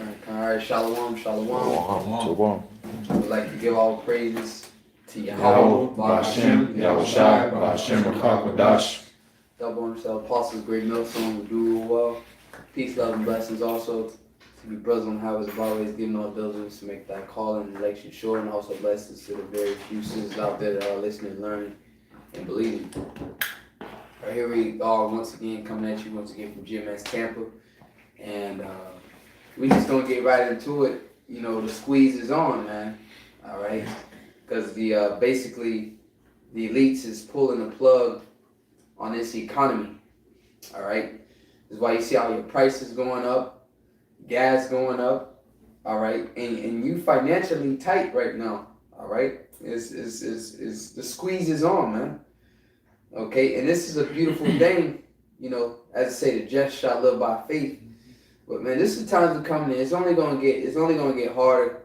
All right, shalom, shalom. We'd like to give all praises to YAHAWAH, YAHAWASHI, YAHAWASHI, YAHAWASHI. double himself, apostles, GreatMillstone, we do well. Peace, love, and blessings also to be brothers on how as always giving all diligence to make that call and election sure, and also blessings to the very few sisters out there that are listening, learning, and believing. Right, here we are once again coming at you once again from GmsTampa, and we just gonna get right into it. You know, the squeeze is on, man. All right, because the basically the elites is pulling the plug on this economy. All right, this is why you see all your prices going up, gas going up. All right, and you financially tight right now. All right, is the squeeze is on, man. Okay, and this is a beautiful thing. You know, as I say, the just shall live by faith. But man, this is times are coming in. It's only gonna get harder.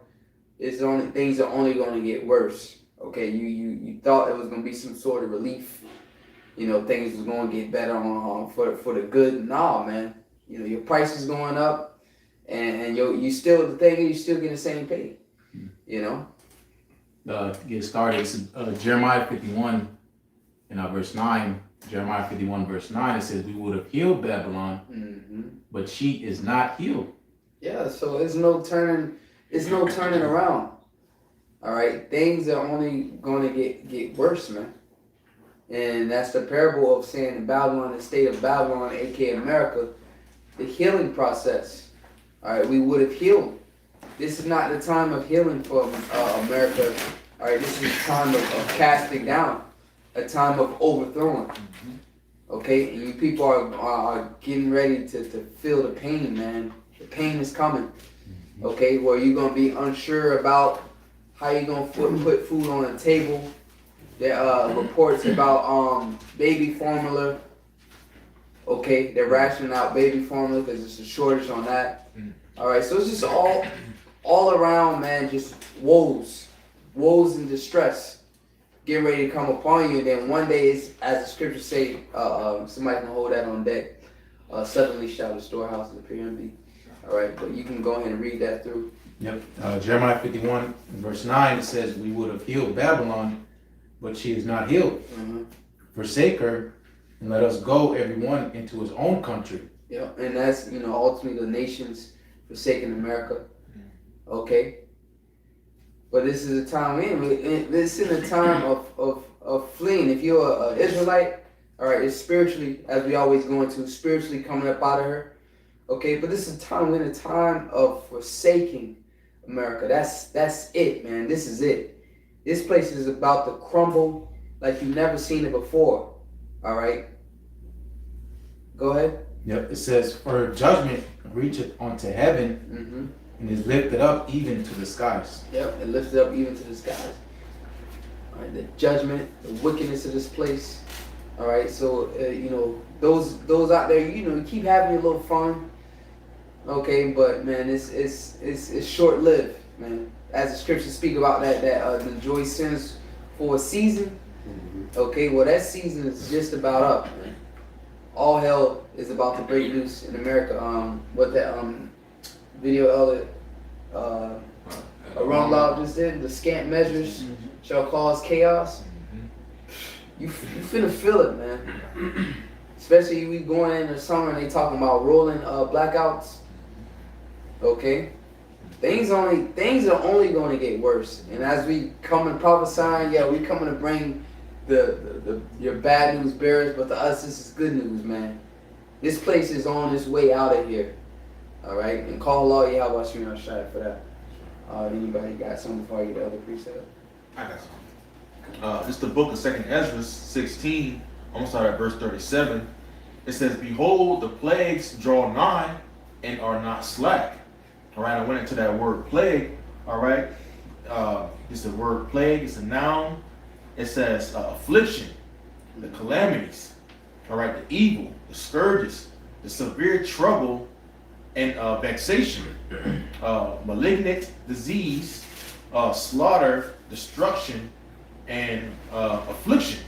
Things are only gonna get worse. Okay, you thought it was gonna be some sort of relief. You know, things was gonna get better for the good. Nah, man. You know, your price is going up, and you still getting the same pay. You know. Get started. It's, Jeremiah 51 and verse 9. Jeremiah 51 verse 9. It says, "We would have healed Babylon, but she is not healed." Yeah. So it's no turning around. All right, things are only going to get worse, man. And that's the parable of saying in Babylon, the state of Babylon, aka America, the healing process. All right, we would have healed. This is not the time of healing for America. All right, this is a time of casting down, a time of overthrowing. Okay, and you people are getting ready to feel the pain, man. The pain is coming. Okay, where you're gonna be unsure about how you're gonna put food on the table. There are reports about baby formula. Okay, they're rationing out baby formula because there's a shortage on that. All right, so it's just all around, man. Just woes and distress getting ready to come upon you. And then one day, it's, as the scriptures say, somebody can hold that on deck. Suddenly shall the storehouses appear empty. All right, but you can go ahead and read that through. Yep. Jeremiah 51 verse 9, it says, "We would have healed Babylon, but she is not healed. Forsake her, and let us go, everyone, into his own country." Yeah, and that's, you know, ultimately the nations forsaking America. Okay. But this is a time this is a time of fleeing. If you're an Israelite, all right, it's spiritually, as we always go into, spiritually coming up out of her. Okay, but this is a time, we're in a time of forsaking America. That's it, man. This is it. This place is about to crumble like you've never seen it before. All right. Go ahead. Yep. It says, "For her judgment reacheth unto heaven, and is lifted up even to the skies." Yep, it lifted up even to the skies. All right, the judgment, the wickedness of this place. All right, so you know, those out there, you know, you keep having your little fun. Okay, but man, it's short lived, man. As the scriptures speak about that the joy sins for a season. Okay, well that season is just about up, man. All hell is about to break loose in America. What that video Elliot Around Loud just did, the scant measures shall cause chaos. You finna feel it, man. Especially we going into summer and they talking about rolling blackouts. Okay, things are only going to get worse. And as we come and prophesying, yeah, we coming to bring your bad news bearers, but to us this is good news, man. This place is on its way out of here. All right, and call Allah YAHAWASHI for that. Anybody got something before I get the other precept? I got something. This is the book of 2nd Ezra 16. I'm gonna start at verse 37. It says, "Behold, the plagues draw nigh and are not slack." All right, I went into that word plague. All right, it's the word plague. It's a noun. It says affliction, the calamities. All right, the evil, the scourges, the severe trouble, and vexation, malignant disease, slaughter, destruction, and affliction.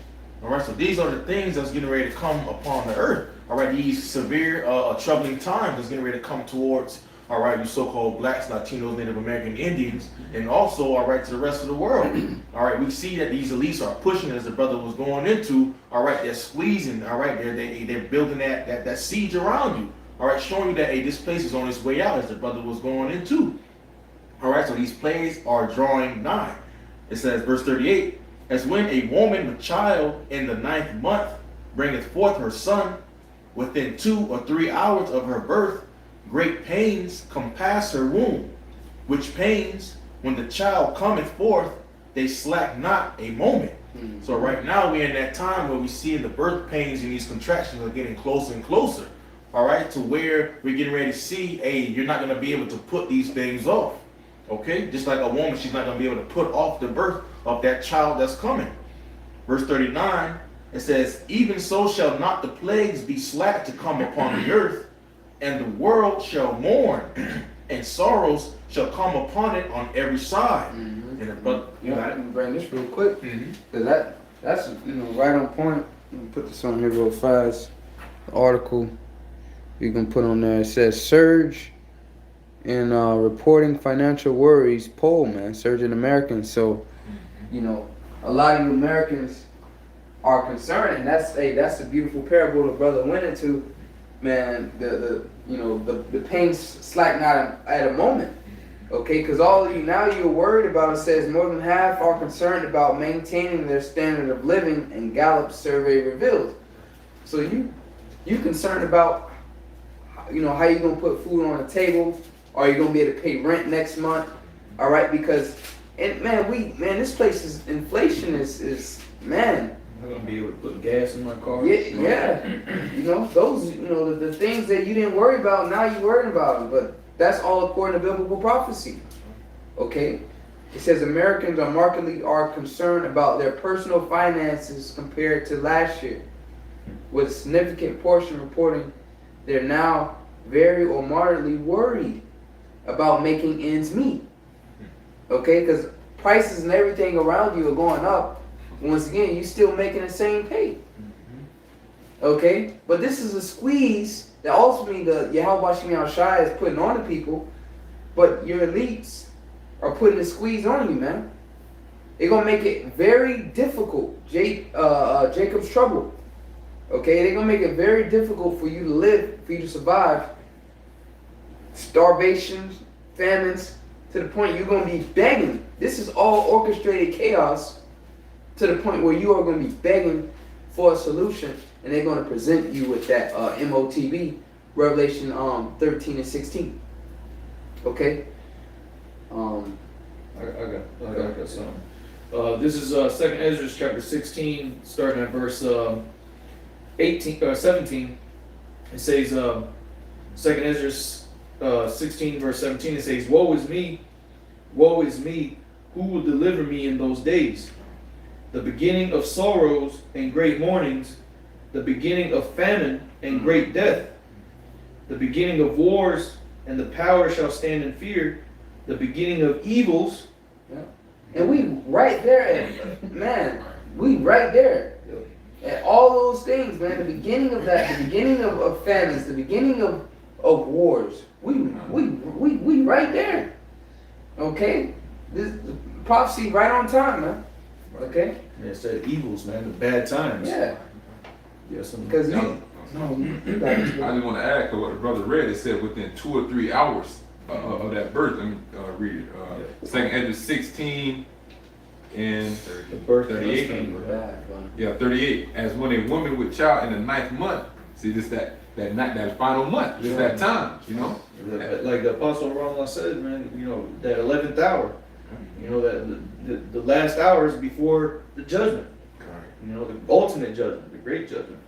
All right, so these are the things that's getting ready to come upon the earth. All right, these severe, troubling times that's getting ready to come towards all right, you so-called blacks, Latinos, Native American Indians, and also, all right, to the rest of the world. All right, we see that these elites are pushing, as the brother was going into, all right, they're squeezing, all right, they're building that siege around you, all right, showing you that, hey, this place is on its way out, as the brother was going into. All right, so these plagues are drawing nigh. It says, verse 38, as when a woman with child in the 9th month bringeth forth her son, within 2 or 3 hours of her birth, great pains compass her womb, which pains, when the child cometh forth, they slack not a moment. Mm-hmm. So right now we're in that time where we see the birth pains and these contractions are getting closer and closer. All right, to where we're getting ready to see, hey, you're not going to be able to put these things off. Okay, just like a woman, she's not going to be able to put off the birth of that child that's coming. Verse 39, it says, even so shall not the plagues be slack to come upon the earth, and the world shall mourn, and sorrows shall come upon it on every side. Mm-hmm. And I can bring this real quick, because that's right on point. Let me put this on here real fast. The article you can put on there, it says surge in reporting financial worries poll, man, surge in Americans. So, a lot of you Americans are concerned, and that's a beautiful parable the brother went into, man. The pain slack not at a moment, okay? Because all of you now, you're worried about, it says more than half are concerned about maintaining their standard of living, and Gallup's survey reveals. So you concerned about how you gonna put food on the table. Are you gonna be able to pay rent next month? All right, because this place is inflation is man. I'm gonna be able to put gas in my car. Yeah. Those the things that you didn't worry about, now you're worried about them. But that's all according to biblical prophecy. Okay, it says Americans are concerned about their personal finances compared to last year, with a significant portion reporting they're now very or moderately worried about making ends meet. Okay, because prices and everything around you are going up. Once again, you're still making the same pay. Okay, but this is a squeeze that ultimately the YAHAWASHI is putting on the people, but your elites are putting the squeeze on you, man. They're gonna make it very difficult. Jacob's trouble. Okay, they're gonna make it very difficult for you to live, for you to survive. Starvation, famines, to the point you're going to be begging. This is all orchestrated chaos to the point where you are going to be begging for a solution, and they're going to present you with that MOTB, Revelation 13 and 16. Okay? I got something. This is 2nd Ezra chapter 16, starting at verse 17. It says, 2nd Ezra 16 verse 17, it says, woe is me, who will deliver me in those days? The beginning of sorrows and great mournings, the beginning of famine and great death, the beginning of wars, and the power shall stand in fear, the beginning of evils. Yeah. And we right there we right there at all those things, man. The beginning of that, the beginning of famines, the beginning of wars. We right there. Okay? This prophecy right on time, man. Okay? Yeah, it said evils, man, the bad times. Yeah. Yes, because you got I just want to add to what the brother read. It said within 2 or 3 hours of that birth. Let me read it. 2nd Ezra 16 and the birth 38. Yeah, 38. As when a woman with child in the 9th month. See, this that final month. Just that time, Like the Apostle Ronald said, man, that 11th hour. That the last hours before the judgment. The ultimate judgment, the great judgment.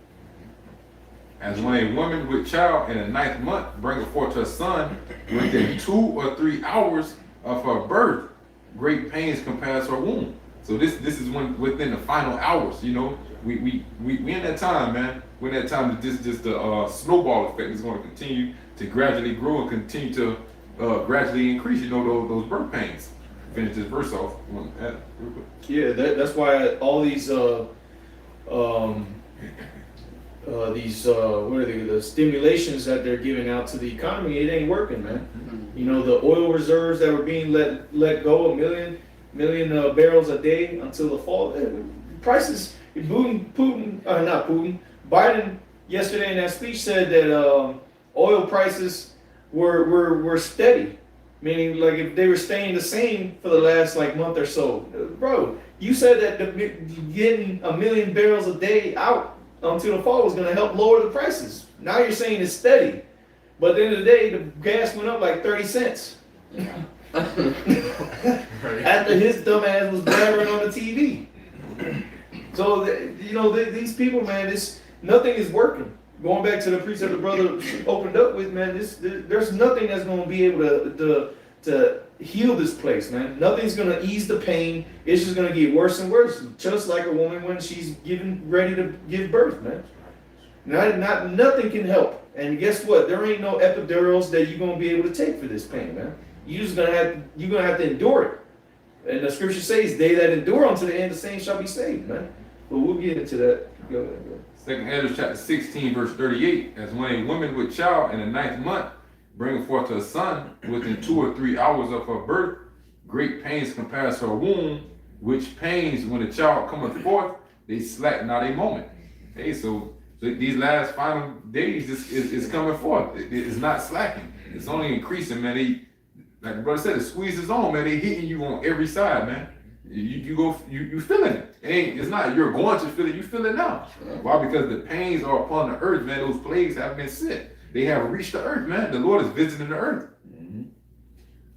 As when a woman with child in the 9th month bringeth forth her son, within 2 or 3 hours of her birth, great pains compass her womb. So this is when within the final hours, we in that time, man. We're in that time that this just the snowball effect is going to continue to gradually grow and continue to gradually increase. Those birth pains. Finish this verse off. Yeah, that's why all these what are they, the stimulations that they're giving out to the economy, it ain't working, man. You know, the oil reserves that were being let go, a million barrels a day until the fall. Prices, Biden yesterday in that speech said that oil prices were steady, meaning like if they were staying the same for the last like month or so. Bro, you said that getting a million barrels a day out until the fall was going to help lower the prices. Now you're saying it's steady, but at the end of the day, the gas went up like 30 cents. After his dumb ass was blabbering on the TV. So, you know, these people, man, nothing is working. Going back to the precept the brother opened up with, man, there's nothing that's going to be able to heal this place, man. Nothing's going to ease the pain. It's just going to get worse and worse, just like a woman when she's ready to give birth, man. Nothing can help. And guess what? There ain't no epidurals that you're going to be able to take for this pain, man. You're gonna have to endure it. And the scripture says, they that endure unto the end, the same shall be saved, man. But we'll get into that. Go ahead. 2nd Ezra chapter 16, verse 38. As when a woman with child in the 9th month bringeth forth her son within 2 or 3 hours of her birth, great pains compass her womb, which pains when the child cometh forth, they slack not a moment. Hey, so these last final days is coming forth. It's not slacking. It's only increasing, man. Like the brother said, it squeezes on, man. They hitting you on every side, man. You feeling it. It's not you're going to feel it, you feel it now. Why? Because the pains are upon the earth, man. Those plagues have been sent. They have reached the earth, man. The Lord is visiting the earth. Mm-hmm.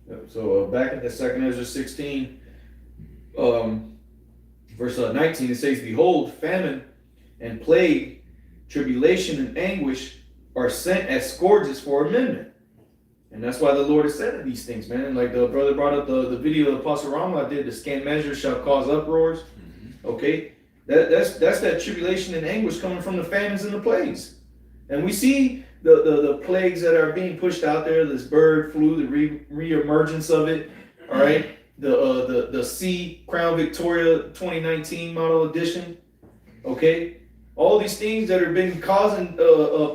Yep. So back in the 2nd Ezra 16, verse 19, it says, behold, famine and plague, tribulation and anguish are sent as scourges for amendment. And that's why the Lord has said these things, man. Like the brother brought up the video of Apostle Rama I did, the scant measures shall cause uproars. Mm-hmm. Okay? That's that tribulation and anguish coming from the famines and the plagues. And we see the plagues that are being pushed out there, this bird flu, the re-emergence of it, all right? The C Crown Victoria 2019 model edition, okay? All these things that have been causing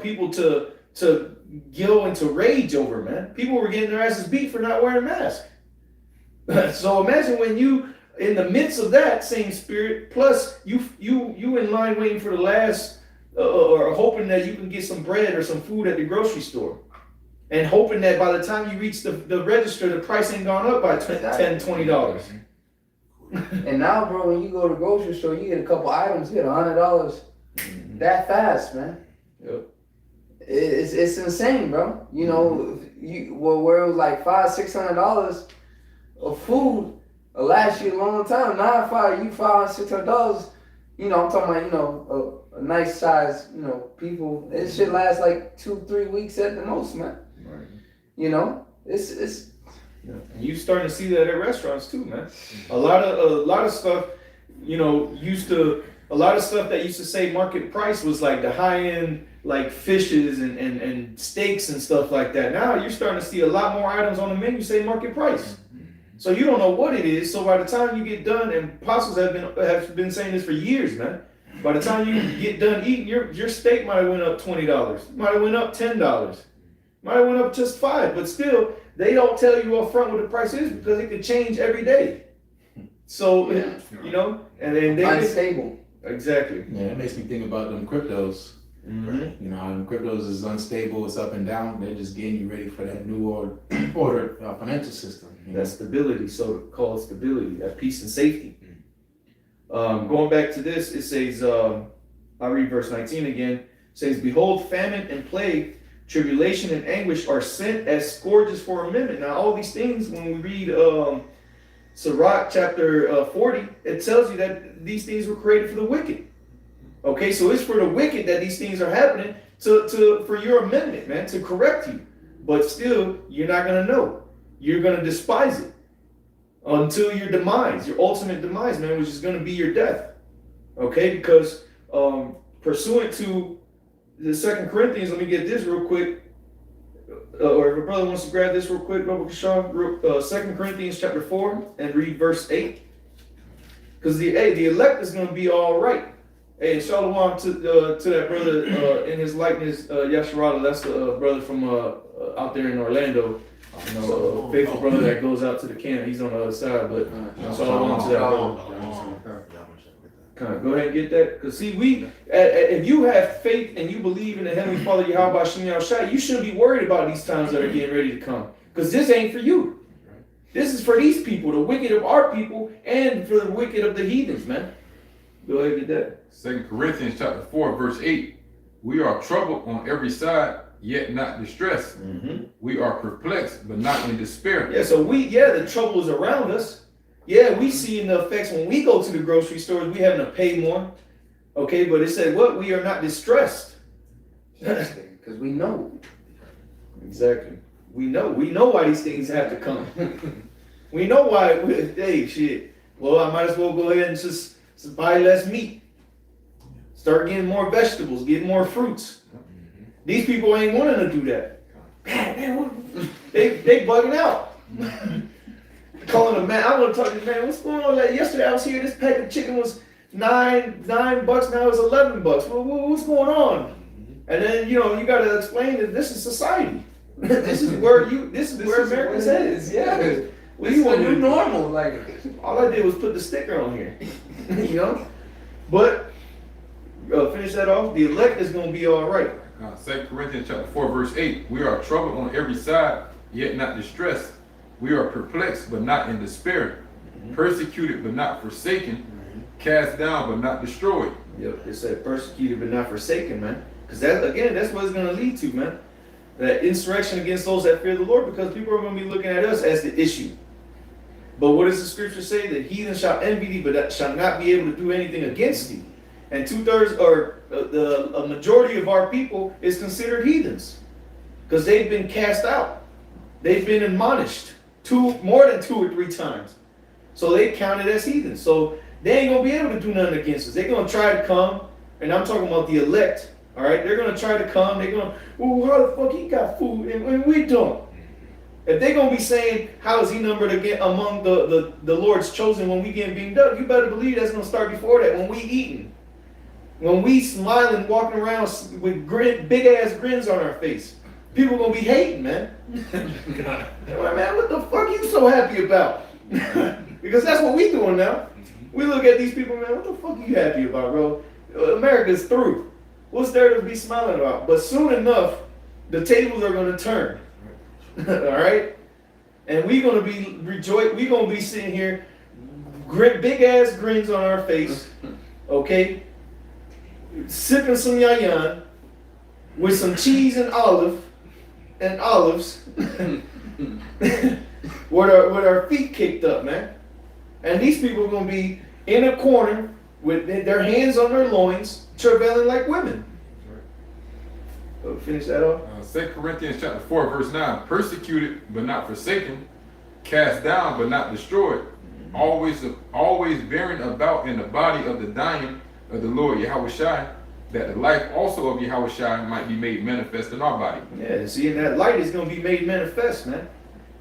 people to go into rage over, man. People were getting their asses beat for not wearing masks. So imagine when you, in the midst of that same spirit, plus you in line waiting for the last, or hoping that you can get some bread or some food at the grocery store, and hoping that by the time you reach the register, the price ain't gone up by $10, $20. And now, bro, when you go to the grocery store, you get a couple items, you get $100 that fast, man. Yep. It's insane, bro. You know, where it was like $500-$600 of food last year a long time. Now $500-$600. You know, I'm talking about, you know, a nice size, you know, people. This shit lasts like 2-3 weeks at the most, man. Right. You know, it's. Yeah. And you starting to see that at restaurants too, man. A lot of stuff, you know, a lot of stuff that used to say market price was like the high end, like fishes and steaks and stuff like that. Now you're starting to see a lot more items on the menu say market price. So you don't know what it is. So by the time you get done, and apostles have been saying this for years, man. By the time you get done eating, your steak might have went up $20, might have went up $10, might have went up just $5, but still they don't tell you up front what the price is because it could change every day. So you know, and then they Unstable. Exactly. Yeah, it makes me think about them cryptos. Mm-hmm. You know, how them cryptos is unstable, it's up and down. They're just getting you ready for that new order financial system. That stability, so-called stability, that peace and safety. Going back to this, it says, I read verse 19 again. It says, behold, famine and plague, tribulation and anguish are sent as scourges for amendment. Now, all these things, when we read Sirach chapter 40, it tells you that these things were created for the wicked. Okay, so it's for the wicked that these things are happening for your amendment, man, to correct you. But still, you're not going to know. You're going to despise it until your demise, your ultimate demise, man, which is going to be your death. Okay, because pursuant to the 2 Corinthians, let me get this real quick. Or if a brother wants to grab this real quick, Brother Kashaw, 2 Corinthians chapter 4 and read verse 8. Because the elect is going to be all right. Hey, shalom to that brother in his likeness, Yasharala. That's the brother from out there in Orlando. You know, a faithful brother that goes out to the camp, he's on the other side, but that's all I want to that, brother. Kind of go ahead and get that. Because see, if you have faith and you believe in the Heavenly Father, YAHAWASHI, you shouldn't be worried about these times that are getting ready to come. Because this ain't for you. This is for these people, the wicked of our people, and for the wicked of the heathens, man. Go ahead and get that. 2 Corinthians chapter 4, verse 8. We are troubled on every side, yet not distressed. We are perplexed, but not in despair. Yeah, so the trouble is around us. Yeah, we see the effects when we go to the grocery stores, we having to pay more. Okay, but it said what? We are not distressed. Because we know. Exactly. We know why these things have to come. We know why. Hey, shit. Well, I might as well go ahead and just buy less meat. Start getting more vegetables, get more fruits. These people ain't wanting to do that. Man, they bugging out. Calling a man, I want to talk to the man. What's going on? Like yesterday, I was here. This pack of chicken was $9. Now it's $11. What's going on? And then you got to explain that this is society. This is where America's headed. Yeah. What do you want to do? Normal? Like, all I did was put the sticker on here. But finish that off. The elect is going to be all right. 2 Corinthians chapter 4, verse 8. We are troubled on every side, yet not distressed. We are perplexed, but not in despair. Persecuted, but not forsaken. Cast down, but not destroyed. Yep, it said persecuted, but not forsaken, man. Because that's what it's going to lead to, man. That insurrection against those that fear the Lord, because people are going to be looking at us as the issue. But what does the scripture say? The heathen shall envy thee, but shall not be able to do anything against thee. And 2/3 or a majority of our people is considered heathens because they've been cast out. They've been admonished more than 2 or 3 times. So they counted as heathens. So they ain't going to be able to do nothing against us. They're going to try to come, and I'm talking about the elect. All right, they're going to try to come. They're going, well, how the fuck he got food and we don't? If they're going to be saying, how is he numbered again among the Lord's chosen when we get beamed up, you better believe that's going to start before that, when we eating. When we smiling, walking around with big ass grins on our face. People going to be hating, man. Man, what the fuck you so happy about? Because that's what we doing now. We look at these people, man, what the fuck you happy about, bro? America's through. What's there to be smiling about? But soon enough, the tables are going to turn. All right? And we're going to be rejoicing. We're going to be sitting here, big ass grins on our face, okay? Sipping some yayan with some cheese and olives with our feet kicked up, man. And these people are going to be in a corner with their hands on their loins, travailing like women. Finish that off. 2 Corinthians chapter 4, verse 9. Persecuted, but not forsaken. Cast down, but not destroyed. Always bearing about in the body of the dying of the Lord YAHAWASHI, that the life also of YAHAWASHI might be made manifest in our body. Yeah, see, and that light is going to be made manifest, man.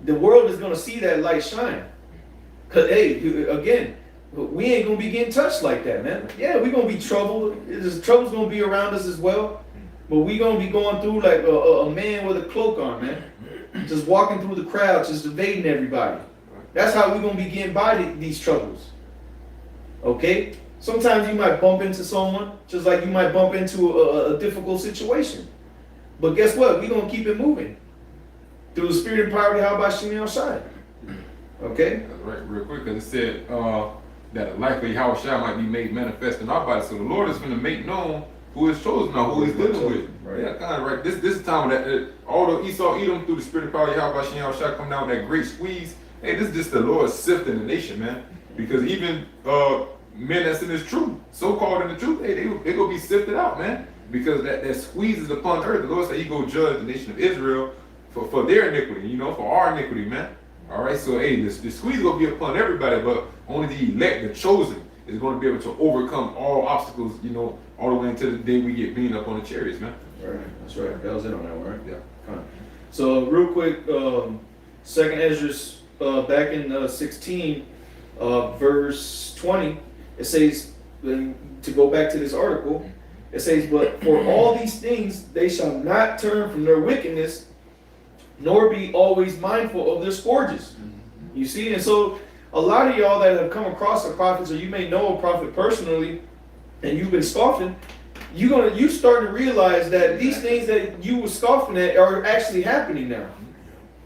The world is going to see that light shine. Because, hey, again, we ain't going to be getting touched like that, man. Yeah, we're going to be troubled. Trouble's going to be around us as well. But we're going to be going through like a man with a cloak on, man. Just walking through the crowd, just evading everybody. That's how we're going to be getting by these troubles. Okay? Sometimes you might bump into someone, just like you might bump into a difficult situation. But guess what? We're going to keep it moving. Through the spirit and power of YAHAWASHI. Okay? That's right, real quick, because it said that the life of YAHAWASHI might be made manifest in our body. So the Lord is going to make known who is chosen or who is dealing with. Right. Yeah, kind of right. This is time that although Esau Edom through the spirit of power of YAHAWASHI come down with that great squeeze. Hey, this is just the Lord sifting the nation, man. Because even men that's in this truth, so-called in the truth, hey, they gonna be sifted out, man. Because that squeeze is upon earth. The Lord said he go judge the nation of Israel for their iniquity, for our iniquity, man. All right, so hey, the squeeze is gonna be upon everybody, but only the elect, the chosen, is going to be able to overcome all obstacles, all the way until the day we get beamed up on the chariots, man. Right, that's right. That was it on that one, right? Yeah. Fine. So real quick, 2nd Ezra, back in 16, verse 20, it says, to go back to this article, it says, but for all these things they shall not turn from their wickedness, nor be always mindful of their scourges. You see, and so a lot of y'all that have come across the prophets, or you may know a prophet personally, and you've been scoffing, you starting to realize that these things that you were scoffing at are actually happening now.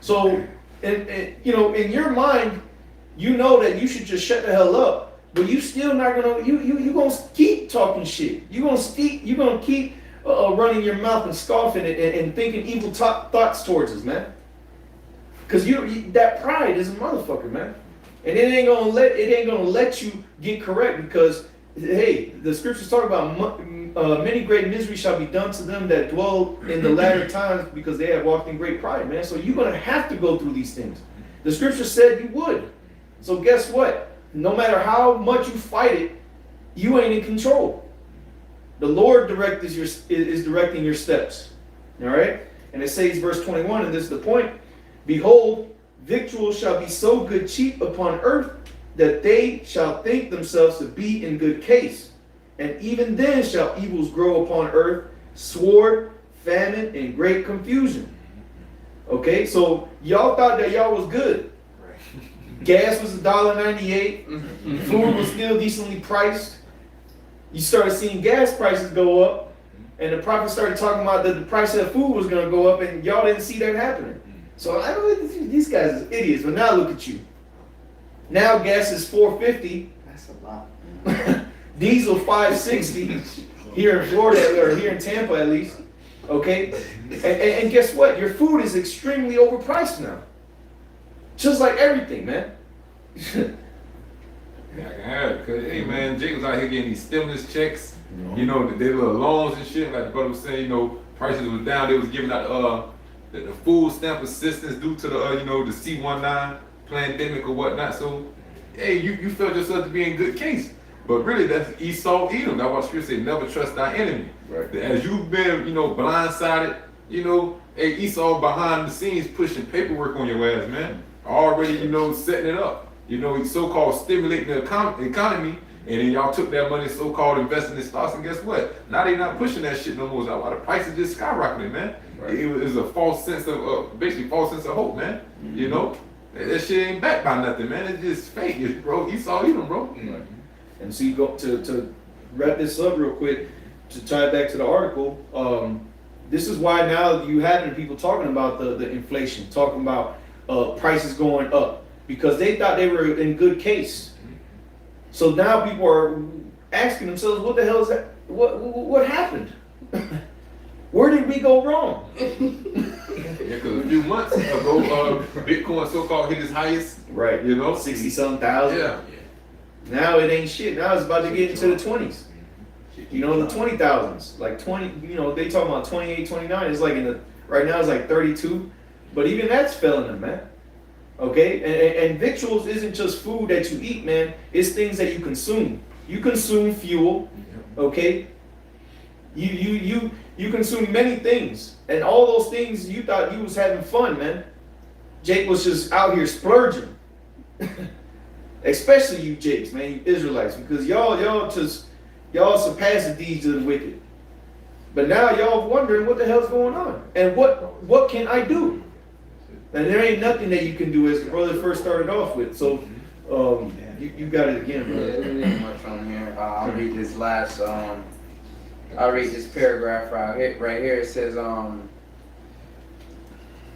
So, and you know, in your mind, you know that you should just shut the hell up, but you still not gonna, you gonna keep talking shit. You gonna keep running your mouth and scoffing and thinking evil thoughts towards us, man. Cause that pride is a motherfucker, man, and it ain't gonna let you get correct, because hey, the scriptures talk about many great miseries shall be done to them that dwell in the latter times, because they have walked in great pride, man. So you're gonna have to go through these things. The scripture said you would. So guess what? No matter how much you fight it, you ain't in control. The Lord is directing your steps. All right? And it says, verse 21, and this is the point. Behold, victuals shall be so good cheap upon earth, that they shall think themselves to be in good case. And even then shall evils grow upon earth, sword, famine, and great confusion. Okay, so y'all thought that y'all was good. Gas was $1.98. Food was still decently priced. You started seeing gas prices go up, and the prophet started talking about that the price of food was going to go up, and y'all didn't see that happening. So I don't know, these guys are idiots. But now look at you. Now gas is $4.50. That's a lot. Diesel $5.60 here in Florida, or here in Tampa at least. Okay, and guess what? Your food is extremely overpriced now. Just like everything, man. Yeah, I can have it. Cause hey man, Jake was out here getting these stimulus checks. You know, their little loans and shit. Like the brother was saying, you know, prices was down. They was giving out the food stamp assistance due to the the C-19 pandemic or whatnot. So hey, you felt yourself to be in good case. But really, that's Esau, Edom. That's why Scripture say, never trust thy enemy. Right. As you've been, blindsided, hey, Esau behind the scenes pushing paperwork on your ass, man. Already, setting it up. He's so-called stimulating the economy, and then y'all took that money, so-called investing in stocks, and guess what? Now they not pushing that shit no more. That's why the prices just skyrocketing, man. Right. It was a false sense of, basically false sense of hope, man. Mm-hmm. That shit ain't backed by nothing, man. It's just fake, bro. Esau, Edom, bro. Mm-hmm. And so you go to wrap this up real quick, to tie it back to the article. This is why now you having people talking about the inflation, talking about prices going up, because they thought they were in good case. So now people are asking themselves, what the hell is that? What happened? Where did we go wrong? Yeah, because a few months ago, Bitcoin so-called hit its highest. Right. 60-something thousand. Yeah. Now it ain't shit. Now it's about to get into the 20s. The 20,000s. Like 20, they talking about 28, 29. It's like right now it's like 32. But even that's failing them, man. Okay? And victuals isn't just food that you eat, man. It's things that you consume. You consume fuel. Okay? You consume many things. And all those things, you thought you was having fun, man. Jake was just out here splurging. Especially you Jakes, man, you Israelites, because y'all surpass the deeds of the wicked. But now y'all wondering what the hell's going on, and what can I do? And there ain't nothing that you can do, as the brother first started off with. So you got it again, brother. Yeah, there ain't much on here. I'll read this last. I'll read this paragraph right here. It says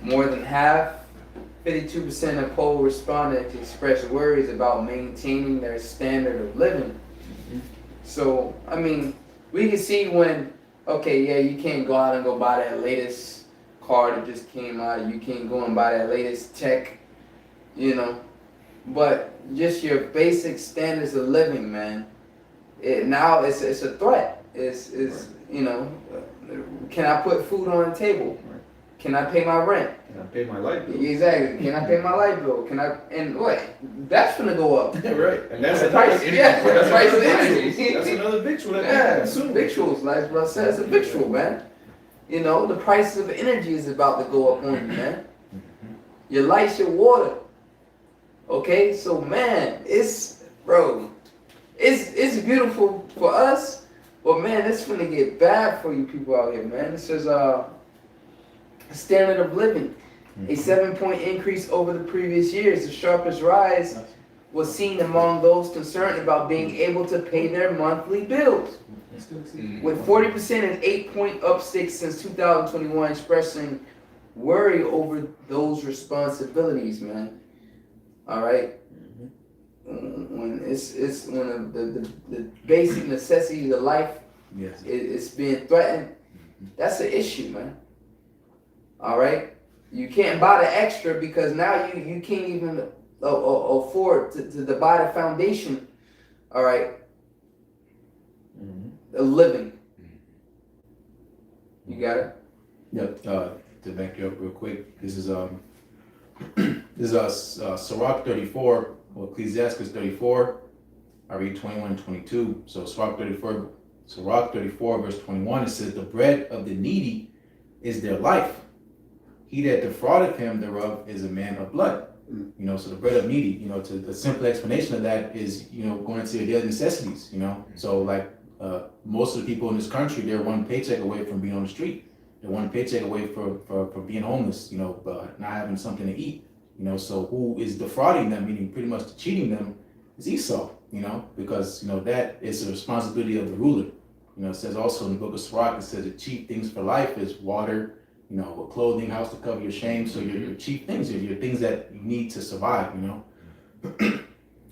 more than half. 52% of poll respondents expressed worries about maintaining their standard of living. So, I mean, we can see when, you can't go out and go buy that latest car that just came out. You can't go and buy that latest tech, But just your basic standards of living, man. Now it's a threat. It's can I put food on the table? Can I pay my rent? Can I pay my light bill? Exactly. Can I pay my light bill? And what? That's gonna go up. Right. And that's the price. Yeah, the price of energy. That's another victual that they consume. Victuals, like bro said, it's a victual, man. The price of energy is about to go up on you, man. Your lights, your water. Okay, so man, it's beautiful for us, but man, it's gonna get bad for you people out here, man. This is standard of living. a 7-point increase over the previous years. The sharpest rise was seen among those concerned about being able to pay their monthly bills, with 40% an 8-point upstick since 2021, expressing worry over those responsibilities, man. All right. When it's when the basic necessities of life it's being threatened, that's an issue, man. All right. You can't buy the extra because now you can't even afford to buy the foundation. All right. A living. You got it? Yep. To back you up real quick, this is Sirach 34 or Ecclesiastes 34. I read 21 and 22. So Sirach 34 verse 21, it says, "The bread of the needy is their life. He that defraudeth him thereof is a man of blood." You know, so the bread of needy, you know, to the simple explanation of that is, you know, going to your daily necessities, you know. So like most of the people in this country, they're one paycheck away from being on the street. They're one paycheck away for being homeless, you know, not having something to eat, you know. So who is defrauding them, meaning pretty much cheating them, is Esau, you know, because, you know, that is the responsibility of the ruler. You know, it says also in the book of Sirach, it says the chief things for life is water, you know, a clothing, house to cover your shame. So your chief things are your things that you need to survive, you know.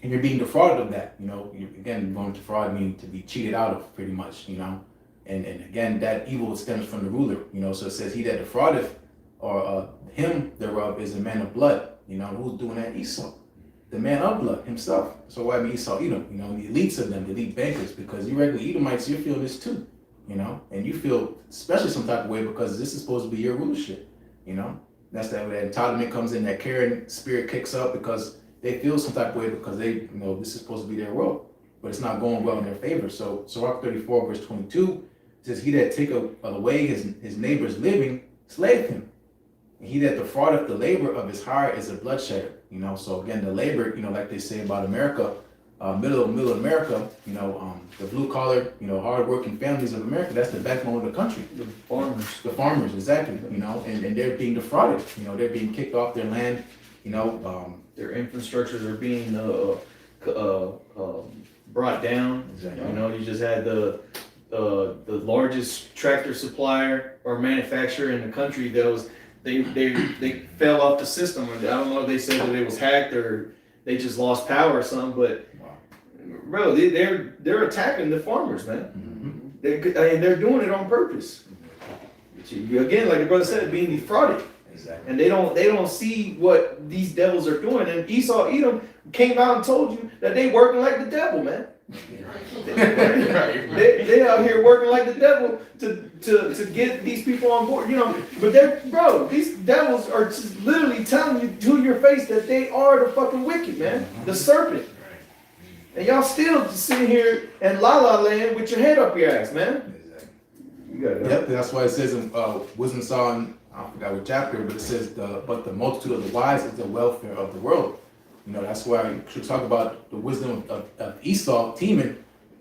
And you're being defrauded of that, you know. Again, going to fraud meaning to be cheated out of, pretty much, you know. And again, that evil stems from the ruler, you know. So it says, "He that defraudeth or him thereof is a man of blood." You know, who's doing that? Esau, the man of blood himself. So why be Esau Edom? You know, the elites of them, the elite bankers, because you regular Edomites, you're feeling this too, you know, and you feel especially some type of way because this is supposed to be your rulership, you know. That's that entitlement comes in, that caring spirit kicks up because they feel some type of way because they, you know, this is supposed to be their world, but it's not going well in their favor. So Sirach 34 verse 22 says, "He that taketh away his neighbor's living, slayeth him. And he that defraudeth the labor of his hire is a bloodshedder." You know, so again, the labor, you know, like they say about America, middle America, you know, the blue collar, you know, hard working families of America, that's the backbone of the country. The farmers, exactly, you know, and they're being defrauded, you know, they're being kicked off their land, you know. Their infrastructures are being brought down. Exactly. You know, you just had the largest tractor supplier or manufacturer in the country that was they fell off the system. I don't know if they said that it was hacked or they just lost power or something, but bro, they're attacking the farmers, man. They're doing it on purpose. Again, like the brother said, being defrauded. Exactly. And they don't see what these devils are doing. And Esau Edom came out and told you that they working like the devil, man. They out here working like the devil to get these people on board, you know. But these devils are just literally telling you to your face that they are the fucking wicked, man, the serpent. And y'all still just sitting here in la la land with your head up your ass, man. You got it. Yep, that's why it says in Wisdom Song, I forgot what chapter, but it says, "But the multitude of the wise is the welfare of the world." You know, that's why we should talk about the wisdom of Esau, Teman,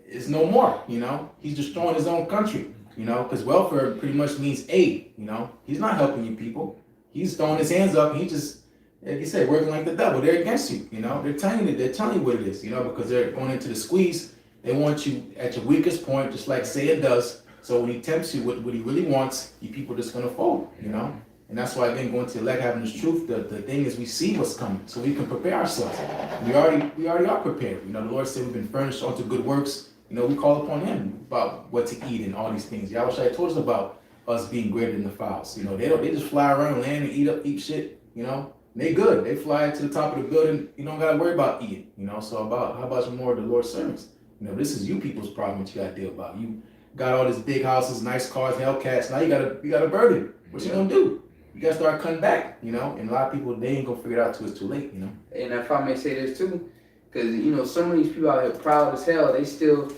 is no more, you know. He's destroying his own country, you know, because welfare pretty much means aid, you know. He's not helping you people. He's throwing his hands up and he just, like you said, working like the devil. They're against you, you know. They're telling you what it is, you know, because they're going into the squeeze. They want you at your weakest point, just like Satan does. So when he tempts you with what he really wants, you people are just going to fold, you know. And that's why, again, going to elect having this truth, the thing is we see what's coming, so we can prepare ourselves. We already are prepared. You know, the Lord said we've been furnished unto good works. You know, we call upon him about what to eat and all these things. YAHAWASHI told us about us being greater than the fowls. You know, they just fly around, land and eat shit, you know. And they good. They fly to the top of the building. You don't got to worry about eating, you know. So how about more of the Lord's servants? You know, this is you people's problem that you got to deal about. You got all these big houses, nice cars, Hellcats. Now you got a burden. What you gonna do? You gotta start cutting back, you know. And a lot of people, they ain't gonna figure it out till it's too late, you know. And if I may say this too, because you know some of these people out here proud as hell, they still,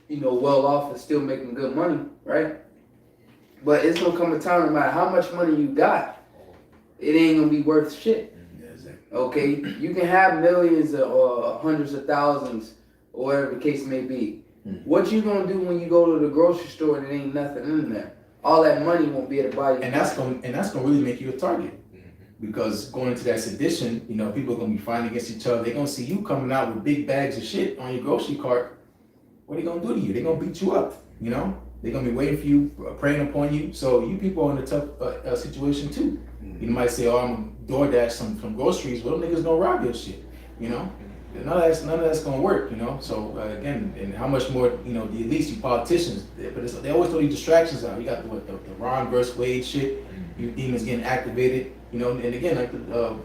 you know, well off and still making good money, right? But it's gonna come a time, no matter how much money you got, it ain't gonna be worth shit. Okay, you can have millions or hundreds of thousands or whatever the case may be. What you gonna do when you go to the grocery store and there ain't nothing in there? All that money won't be able to buy you. And that's gonna really make you a target. because going into that sedition, you know, people are gonna be fighting against each other. They're gonna see you coming out with big bags of shit on your grocery cart. What are they gonna do to you? They're gonna beat you up, you know? They're gonna be waiting for you, preying upon you. So you people are in a tough situation too. You might say, oh, I'm DoorDash some groceries. Well, them niggas gonna rob your shit, you know? None of that's gonna work, you know? So again, and how much more, you know, the elites, you politicians, but they always throw these distractions out. You got the Ron versus Wade shit, you demons getting activated, you know? And again, like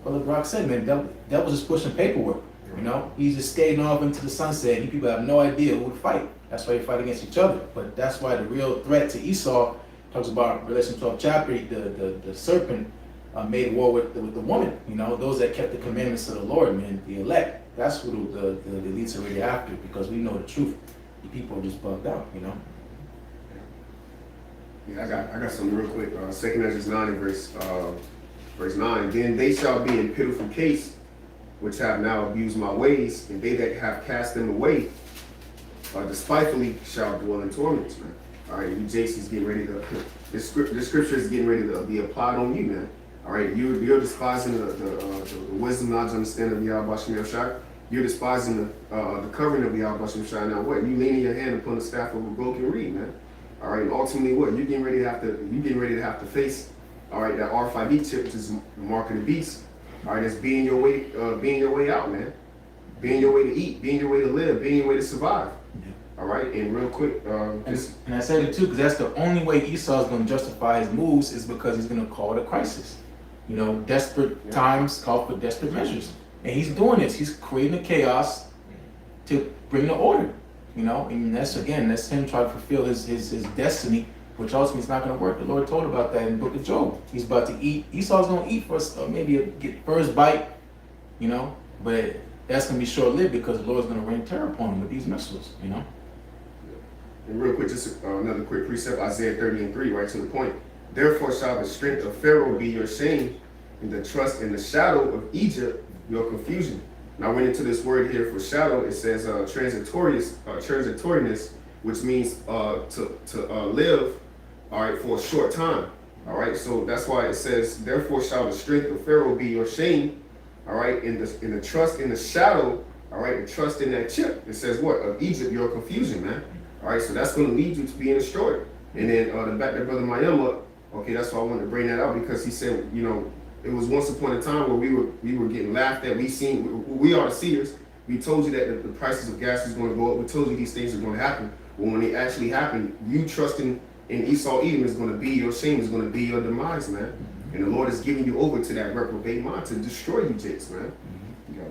Brother Brock said, man, devil's just pushing paperwork, you know? He's just skating off into the sunset. You people have no idea who to fight. That's why they fight against each other. But that's why the real threat to Esau talks about Revelation 12 chapter, the serpent made war with the woman, you know, those that kept the commandments of the Lord, man, the elect. That's who the elites are really after, because we know the truth. The people are just bugged out, you know. Yeah, I got something real quick. 2 Ezra 9 and verse 9. Then they shall be in pitiful case, which have now abused my ways, and they that have cast them away, despitefully shall dwell in torments, man. All right, you Jason's getting ready to. The scripture is getting ready to be applied on you, man. All right, you're despising the wisdom, knowledge, understanding of YAHAWASHI. You're despising the covering of YAHAWASHI. Now what? You leaning your hand upon the staff of a broken reed, man. All right, and ultimately what? You're getting ready to have to face, all right, that R5E chip, which is the mark of the beast. All right, it's being your way out, man. Being your way to eat, being your way to live, being your way to survive. All right, and real quick, and I said it too, because that's the only way Esau is going to justify his moves, is because he's going to call it a crisis. You know, desperate times call for desperate measures, and he's doing this. He's creating a chaos to bring the order. You know, and that's him trying to fulfill his destiny, which ultimately is not going to work. The Lord told about that in the book of Job. He's about to eat. Esau's going to eat first, maybe get first bite. You know, but that's going to be short-lived, because the Lord's going to rain terror upon him with these missiles. You know. And real quick, just another quick precept, Isaiah 30 and 3, right to the point. Therefore shall the strength of Pharaoh be your shame, and the trust in the shadow of Egypt your confusion. Now I went into this word here for shadow. It says transitoriness, which means to live, all right, for a short time. All right, so that's why it says, therefore shall the strength of Pharaoh be your shame, all right, in the trust in the shadow, all right, and trust in that chip. It says what? Of Egypt your confusion, man. All right, so that's going to lead you to being destroyed. And then the back that Brother Mayama, okay, that's why I wanted to bring that out, because he said, you know, it was once upon a time where we were getting laughed at. We are the seers. We told you that the prices of gas is going to go up. We told you these things are going to happen. But when they actually happen, you trusting in Esau Edom is going to be your shame, is going to be your demise, man. And the Lord is giving you over to that reprobate mind to destroy you, Jakes, man. Yeah,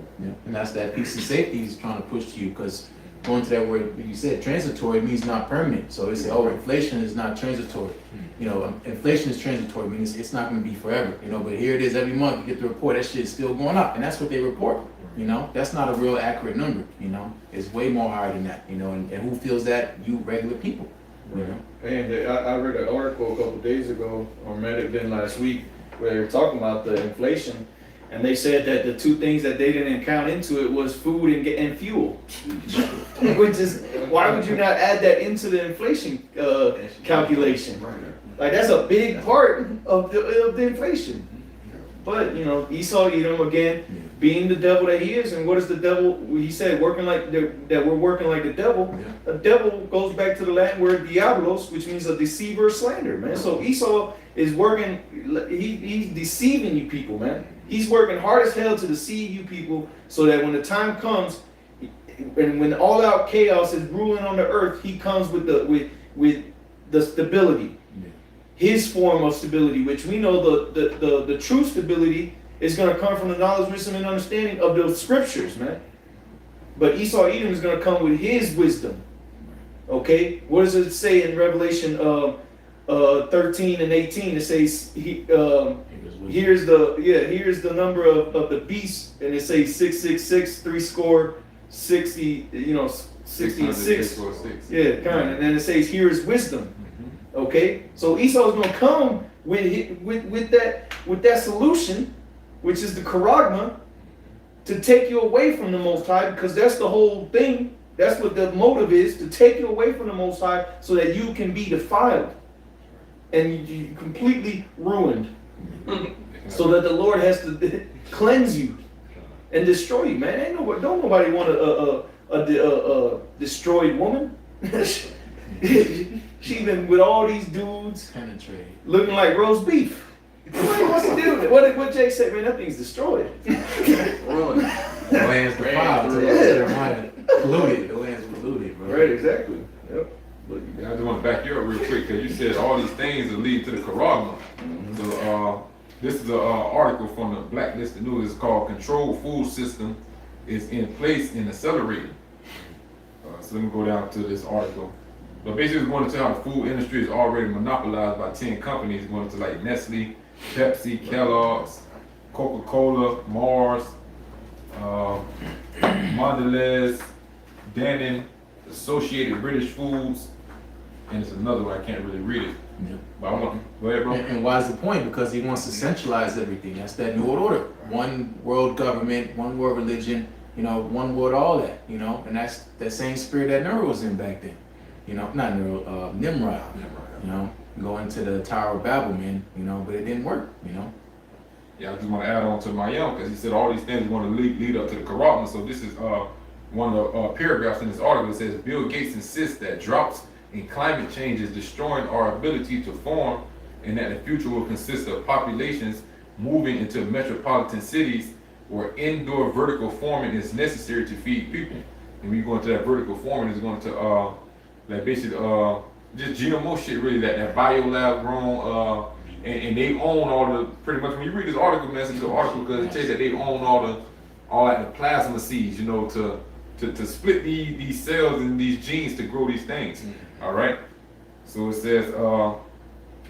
and that's that peace and safety he's trying to push to you, because going to that word you said, transitory, means not permanent. So they say, oh, inflation is not transitory. You know, inflation is transitory, means it's not going to be forever. You know, but here it is every month. You get the report, that shit's still going up, and that's what they report. You know, that's not a real accurate number. You know, it's way more higher than that. You know, and who feels that? You regular people. You know. And I read an article a couple of days ago, or might have been last week, where they were talking about the inflation. And they said that the two things that they didn't count into it was food and fuel. Which is, why would you not add that into the inflation calculation? Like, that's a big part of the inflation. But, you know, Esau Edom, again, being the devil that he is. And what is the devil? He said working like that we're working like the devil. The devil goes back to the Latin word diabolos, which means a deceiver, slander, man. So Esau is working, he's deceiving you people, man. He's working hard as hell to deceive you people, so that when the time comes, and when all out chaos is ruling on the earth, he comes with the stability, his form of stability, which we know the true stability is going to come from the knowledge, wisdom, and understanding of the scriptures, man. But Esau Edom is going to come with his wisdom. Okay, what does it say in Revelation 13 and 18? It says here's the number of the beast, and it says 666, 60, 60 and 6. Yeah, kind of. And then it says here is wisdom. Okay, so Esau is going to come with that solution, which is the charagma, to take you away from the Most High, because that's the whole thing. That's what the motive is, to take you away from the Most High, so that you can be defiled and you completely ruined. so that the Lord has to cleanse you and destroy you, man. Ain't no, don't nobody want a destroyed woman. She been with all these dudes Penetrate. looking like roast beef. What's the deal with it? What Jay said, man, that thing's destroyed. Ruined. The land's defiled. Yeah. Polluted. The land's polluted, bro. Right, exactly. Yep. Yeah, I just want to back you up real quick because you said all these things will lead to the Quran. So this is an article from the Blacklisted News. It's called "Controlled Food System is in Place and Accelerating." So let me go down to this article. But basically, it's going to tell how the food industry is already monopolized by 10 companies, going to like Nestle, Pepsi, Kellogg's, Coca-Cola, Mars, Mondelez, Dannon, Associated British Foods, and it's another one I can't really read it. Yeah. But I want go ahead, bro. And why is the point? Because he wants to centralize everything. That's that New World Order. One world government, one world religion, one world all that, and that's that same spirit that Nero was in back then. Not Nero, Nimrod. Going to the Tower of Babel, man, but it didn't work, Yeah, I just want to add on to Mayim because he said all these things want to lead up to the Quran. So this is one of the paragraphs in this article. It says Bill Gates insists that droughts and climate change is destroying our ability to farm, and that the future will consist of populations moving into metropolitan cities where indoor vertical farming is necessary to feed people. And when you go into that vertical farming, it's going to basically just GMO shit, really, that biolab grown, and they own all the, pretty much, when you read this article, man, it's a good article because it tells you that they own all the plasma seeds, to split these cells and these genes to grow these things. All right. So it says,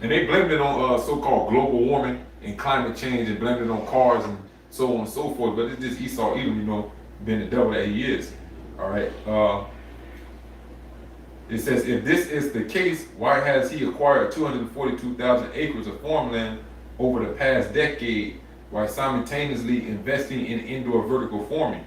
and they blamed it on so-called global warming and climate change, and blamed it on cars and so on and so forth. But it's just Esau Edom, being the devil that he is. All right. It says, if this is the case, why has he acquired 242,000 acres of farmland over the past decade while simultaneously investing in indoor vertical farming?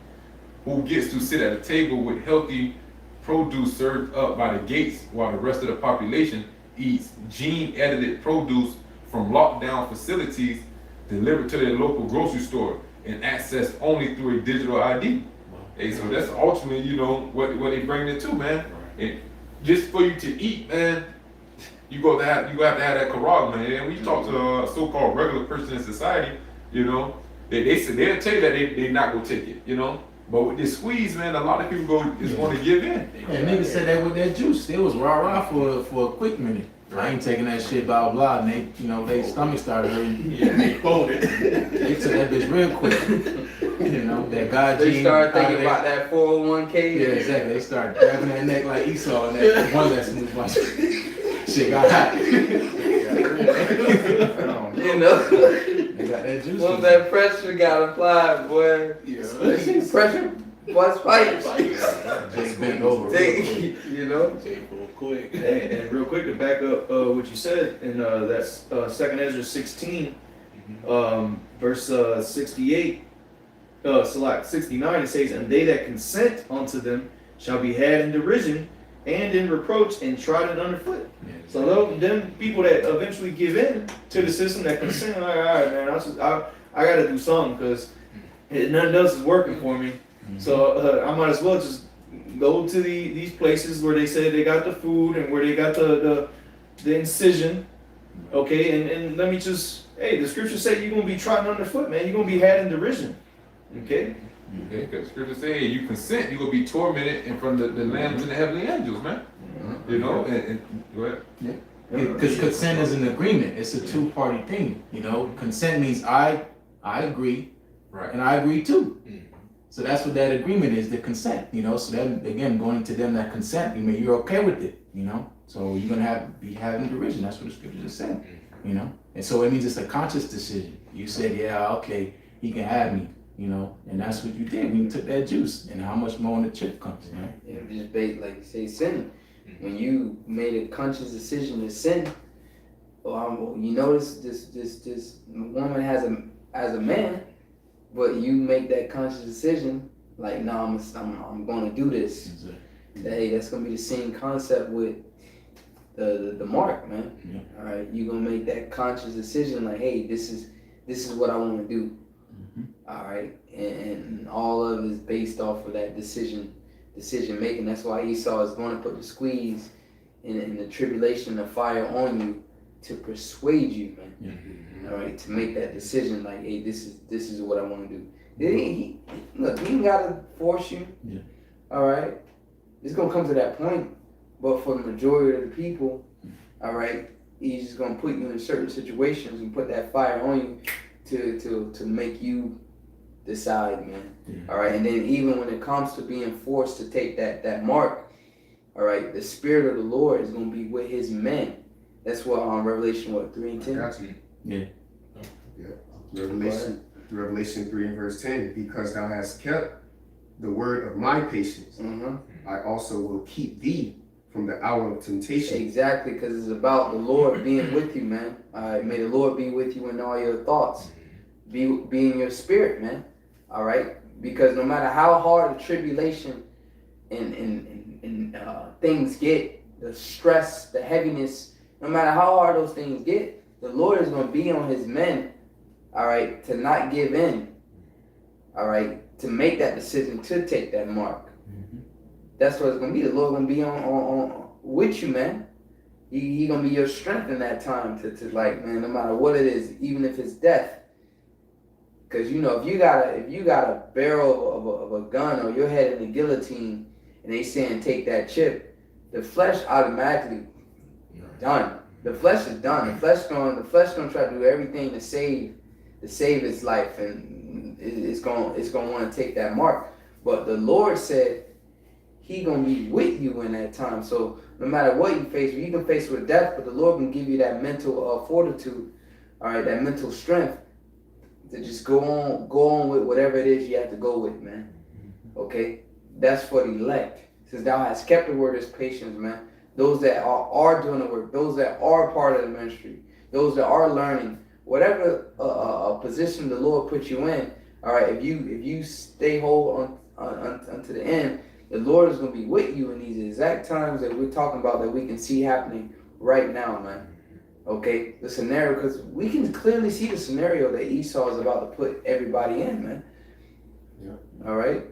Who gets to sit at a table with healthy produce served up by the gates while the rest of the population eats gene-edited produce from lockdown facilities delivered to their local grocery store and accessed only through a digital ID? Hey, so that's ultimately, what they bring it to, man. And just for you to eat, man, you have to have that Quran, man. And when you talk to a so-called regular person in society, they'll tell you that they're not gonna take it, But with this squeeze, man, a lot of people is going to give in. And niggas said that with that juice. It was rah-rah for a quick minute. I ain't taking that shit, blah, blah, and they stomach started hurting. Yeah, they folded. They took that bitch real quick. That God They gene started thinking out of about that 401k. Yeah, exactly. They started grabbing that neck like Esau and that one lesson was watching. Shit got hot. They got that juice. Once that pressure got applied, boy. Pressure was fight. Just bent over. Take, Quick. And real quick to back up what you said, and that's 2nd Ezra 16, verse 68, 69, it says, and they that consent unto them shall be had in derision and in reproach and trodden underfoot. Yeah. So them people that eventually give in to the system, that consent, like, all right, man, I got to do something because nothing else is working for me. Mm-hmm. So I might as well just go to these places where they say they got the food and where they got the incision, okay, and let me just, the scriptures say you're gonna be trodden underfoot, man. You're gonna be had in derision, okay. Okay, because scripture say you consent, you're gonna be tormented in front of the lambs and the heavenly angels, man. And go ahead. Because consent is an agreement. It's a two-party thing. Consent means I agree, Right. and I agree too. So that's what that agreement is, the consent, So then again, going into them that consent, you're okay with it, So you're gonna be having derision. That's what the scripture just said, And so it means it's a conscious decision. You said, yeah, okay, he can have me, and that's what you did when you took that juice. And how much more when the chip comes, man? Yeah, just like you say, sin. When you made a conscious decision to sin, you notice this woman has a man. But you make that conscious decision, like, no, I'm going to do this. Exactly. Hey, that's going to be the same concept with the mark, man. Yeah. All right, you're going to make that conscious decision, like, hey, this is this is what I want to do. All right, and all of it is based off of that decision making. That's why Esau is going to put the squeeze in the tribulation, the fire on you to persuade you, man. All right, to make that decision. Like, hey, this is what I want to do. Look, he ain't gotta force you. Yeah. All right, it's gonna come to that point. But for the majority of the people, all right, he's just gonna put you in certain situations and put that fire on you to make you decide, man. Yeah. All right, and then even when it comes to being forced to take that mark, all right, the Spirit of the Lord is gonna be with His men. That's what Revelation 3 and 10. Got you. Yeah. Revelation 3 and verse 10. Because thou hast kept the word of my patience, I also will keep thee from the hour of temptation. Exactly, because it's about the Lord being with you, man. All right, may the Lord be with you in all your thoughts, be in your spirit, man. All right, because no matter how hard the tribulation and things get, the stress, the heaviness, no matter how hard those things get, the Lord is going to be on His men, all right, to not give in, all right, to make that decision to take that mark. That's what it's going to be. The Lord going to be on with you, man. He going to be your strength in that time to like, man, no matter what it is, even if it's death. Because, you know, if you got a barrel of a gun or your head in the guillotine and they saying take that chip, the flesh automatically done. The flesh is done. The flesh gonna try to do everything to save its life, and it's gonna want to take that mark. But the Lord said He gonna be with you in that time. So no matter what you face, you can face with death, but the Lord can give you that mental fortitude, all right, that mental strength to just go on with whatever it is you have to go with, man. Okay, that's for the elect. It says thou hast kept the word as patience, man. Those that are doing the work, those that are part of the ministry, those that are learning, whatever position the Lord puts you in. All right, if you stay whole unto the end, the Lord is going to be with you in these exact times that we're talking about that we can see happening right now, man. Okay, the scenario, because we can clearly see the scenario that Esau is about to put everybody in, man. Yeah. All right,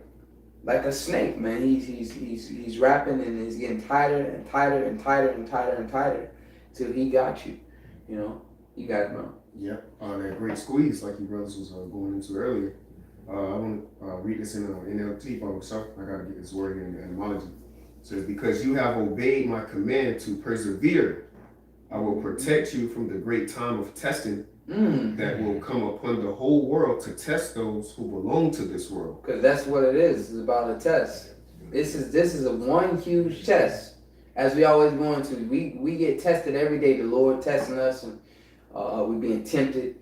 like a snake, man. He's wrapping and he's getting tighter and tighter and tighter and tighter and tighter till he got you. You know, you got it, man. Yeah, that great squeeze, like you brothers was going into earlier. I want to read this in NLT, Bible. Sorry, I got to get this word in etymology. It says, because you have obeyed my command to persevere, I will protect you from the great time of testing that will come upon the whole world to test those who belong to this world. Because that's what it is. It's about a test. This is a one huge test. As we always go into, we get tested every day. The Lord testing us, and we're being tempted.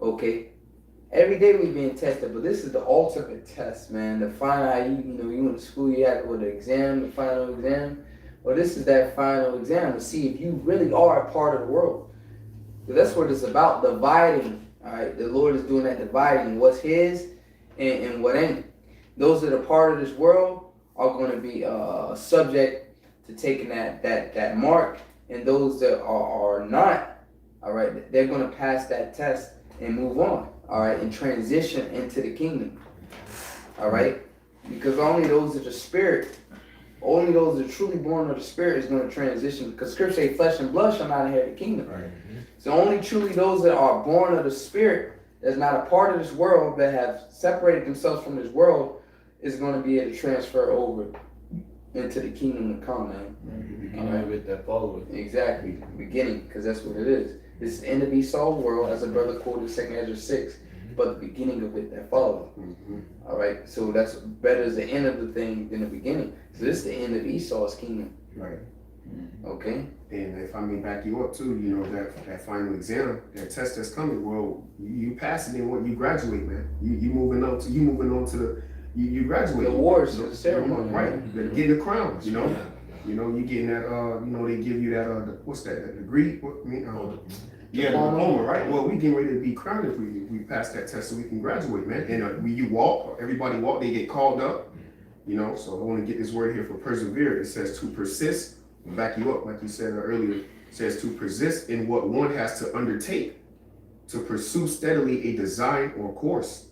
Okay, every day we're being tested. But this is the ultimate test, man. The final, you went to school, you had the exam, the final exam. Well, this is that final exam to see if you really are a part of the world. So that's what it's about, dividing. All right, the Lord is doing that dividing, what's His and what ain't. Those that are part of this world are going to be subject to taking that mark, and those that are not, all right, they're going to pass that test and move on, all right, and transition into the kingdom, all right, because only those that are spirit. Only those that are truly born of the Spirit is going to transition. Because Scripture says, flesh and blood shall not inherit the kingdom. Right. So only truly those that are born of the Spirit, that's not a part of this world, that have separated themselves from this world, is going to be able to transfer over into the kingdom to come, man. All right, with that follower. Exactly. Beginning, because that's what it is. This is the end of Esau's world, as a brother quoted 2 Ezra 6. But the beginning of it that followed. All right, so that's better as the end of the thing than the beginning. So this is the end of Esau's kingdom. Right. Okay. And if I may back you up too, that final exam, that test that's coming. Well, you pass it, then what? You graduate, man. You moving on to the you graduate. The awards, the ceremony, right? You better get the crowns. You you getting that. They give you that. What's that? That degree? Yeah, the diploma, right? Well, we getting ready to be crowned if we pass that test so we can graduate, man. And when you walk, everybody walk, they get called up, So I want to get this word here for persevere. It says to persist, back you up, like you said earlier. It says to persist in what one has to undertake, to pursue steadily a design or course.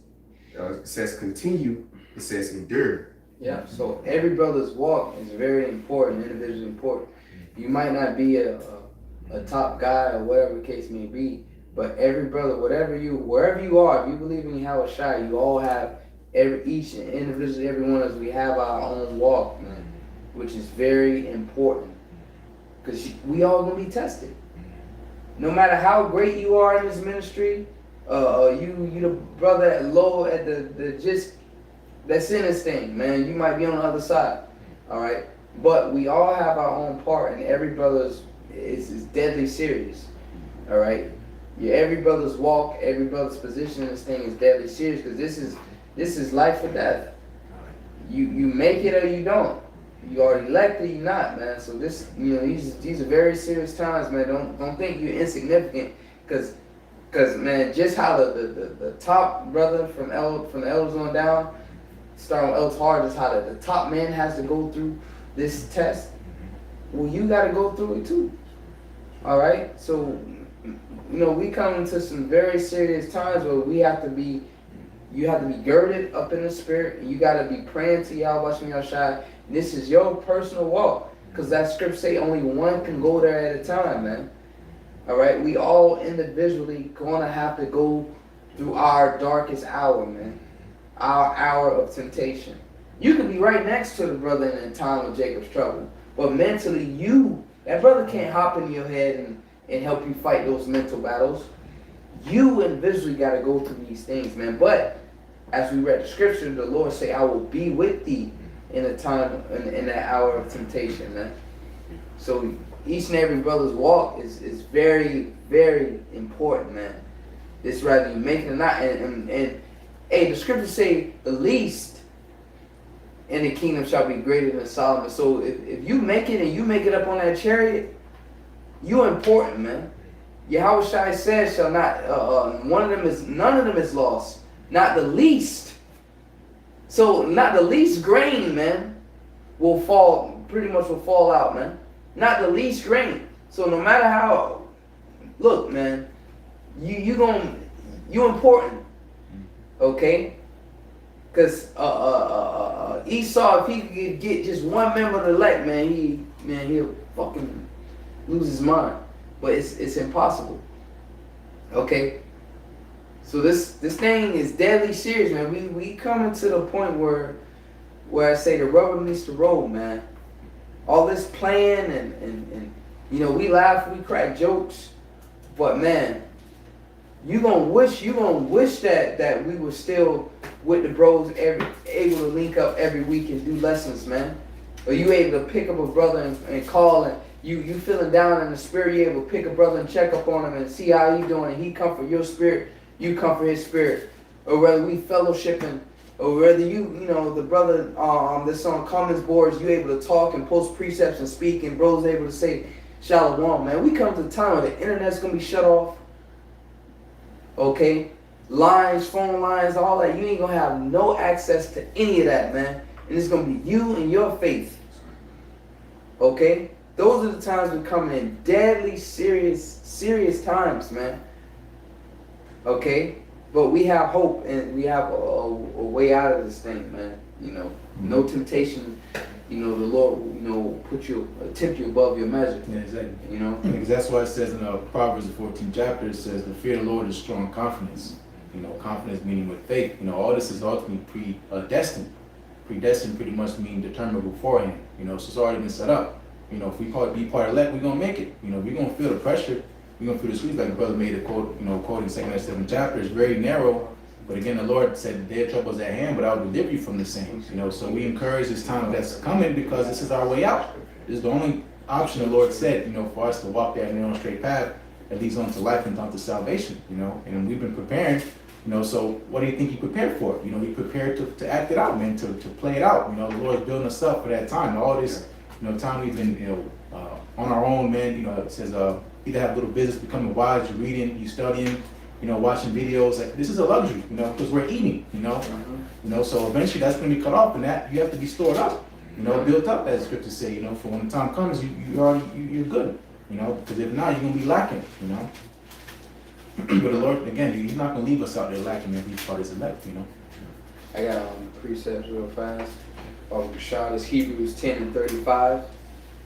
It says continue, it says endure. Yeah, so every brother's walk is very important, individually important. You might not be a top guy or whatever the case may be, but every brother, wherever you are, if you believe in YAHAWASHI, you all have each individually, every one of us, we have our own walk, man, which is very important because we all gonna be tested. No matter how great you are in this ministry, you the brother at low at the just that's in this thing, man. You might be on the other side, all right. But we all have our own part, and every brother's is deadly serious, all right. Yeah, every brother's walk, every brother's position in this thing is deadly serious because this is life or death. You make it or you don't. You are elected, you're not, man. So this, these are very serious times, man. Don't think you're insignificant, because man, just how the top brother from the elders on down, starting with elders hard, is how the top man has to go through this test. Well, you got to go through it too. All right. So we come into some very serious times where you have to be girded up in the spirit, and you got to be praying to YAHAWASHI. This is your personal walk, because that scripture say only one can go there at a time, man. All right, we all individually gonna have to go through our darkest hour, man. Our hour of temptation. You could be right next to the brother in the time of Jacob's trouble, but mentally, that brother can't hop in your head and help you fight those mental battles. You individually got to go through these things, man. But as we read the scripture, the Lord say, "I will be with thee in the time, in that hour of temptation," man. So each and every brother's walk is very, very important, man. It's rather you make it or not. And hey, the scriptures say the least in the kingdom shall be greater than Solomon. So if you make it and you make it up on that chariot, you're important, man. YAHAWASHI says shall not, none of them is lost. Not the least. So not the least grain, man, will fall out, man. Not the least grain. So no matter how, look, man, you important, okay? Because Esau, if he could get just one member of the elect, man, he'll fucking lose his mind. But it's impossible. Okay? So this thing is deadly serious, man. We coming to the point where I say the rubber meets the road, man. All this playing and we laugh, we crack jokes, but man, you gonna wish that we were still with the bros, able to link up every week and do lessons, man. Or you able to pick up a brother and call, and you feeling down in the spirit, you able to pick a brother and check up on him and see how he doing, and he comfort your spirit, you comfort his spirit. Or whether we fellowshipping, or whether the brother that's on comments boards, you able to talk and post precepts and speak, and bros able to say shalom, man. We come to the time where the internet's gonna be shut off. Okay? Lines, phone lines, all that. You ain't gonna have no access to any of that, man. And it's gonna be you and your faith. Okay? Those are the times we're coming in. Deadly serious times, man. Okay? But we have hope, and we have a way out of this thing, man. No temptation. The Lord, tempt you above your measure. Yeah, exactly. Because that's why it says in Proverbs, the 14th chapter, it says, "The fear of the Lord is strong confidence." Confidence meaning with faith. All this is ultimately predestined. Predestined pretty much means determined beforehand. So it's already been set up. If we be part of elect, we're gonna make it. We're gonna feel the pressure. We're gonna feel the squeeze, like the brother made a quote. Quoting 2 and 7 chapter. It's very narrow. But again, the Lord said, "The day of trouble is at hand, but I will deliver you from the same." So we encourage this time that's coming, because this is our way out. This is the only option the Lord said, for us to walk that narrow and straight path that leads on to life and on to salvation. And we've been preparing. So what do you think He prepared for? He prepared to act it out, man, to play it out. The Lord's building us up for that time. All this, time we've been, on our own, man. It says, either have a little business, becoming wise, you're reading, you studying, watching videos. Like, this is a luxury, because we're eating, so eventually that's going to be cut off, and that you have to be stored up, built up, as scriptures say, for when the time comes, you're good, because if not, you're going to be lacking, But the Lord, again, He's not going to leave us out there lacking if each part is elect, you know. I got precepts real fast. Rashad is Hebrews 10 and 35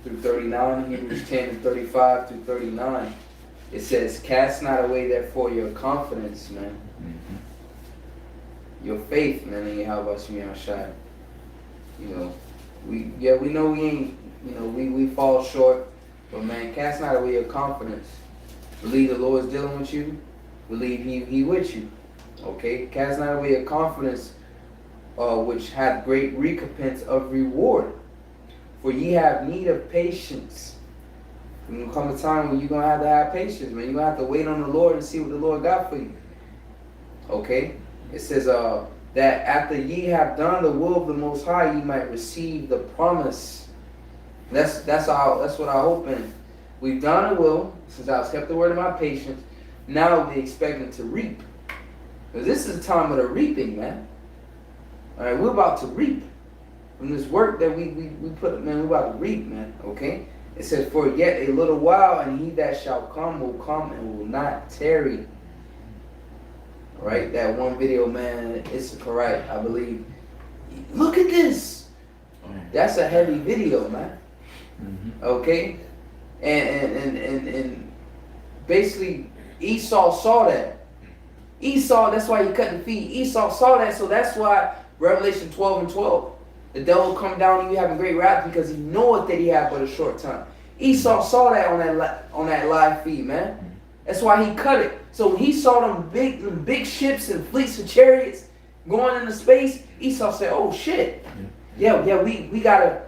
through 39. Hebrews 10 and 35 through 39. It says, cast not away therefore your confidence, man. Your faith, man, in YAHAWASHI. You know, we know we ain't, you know, we fall short, but man, cast not away your confidence. Believe the Lord's dealing with you. Believe He with you. Okay? Cast not away your confidence, which hath great recompense of reward. For ye have need of patience. There's gonna come a time when you're gonna have to have patience, man. You're gonna have to wait on the Lord and see what the Lord got for you. Okay? It says that after ye have done the will of the Most High, ye might receive the promise. That's what I hope in. We've done the will, since I've kept the word of my patience. Now we're expecting to reap. Because this is the time of the reaping, man. Alright, we're about to reap. From this work that we put, man, we're about to reap, man. Okay? It says, for yet a little while, and he that shall come will come and will not tarry. Right? That one video, man, it's correct, I believe. Look at this. That's a heavy video, man. Okay? And basically Esau saw that. Esau, that's why he cut the feet. Esau saw that, so that's why Revelation 12 and 12. The devil come down and you having great wrath because he knoweth that he had but a short time. Esau saw that on that live feed, man. That's why he cut it. So when he saw them big ships and fleets of chariots going into space, Esau said, "Oh shit, yeah, we gotta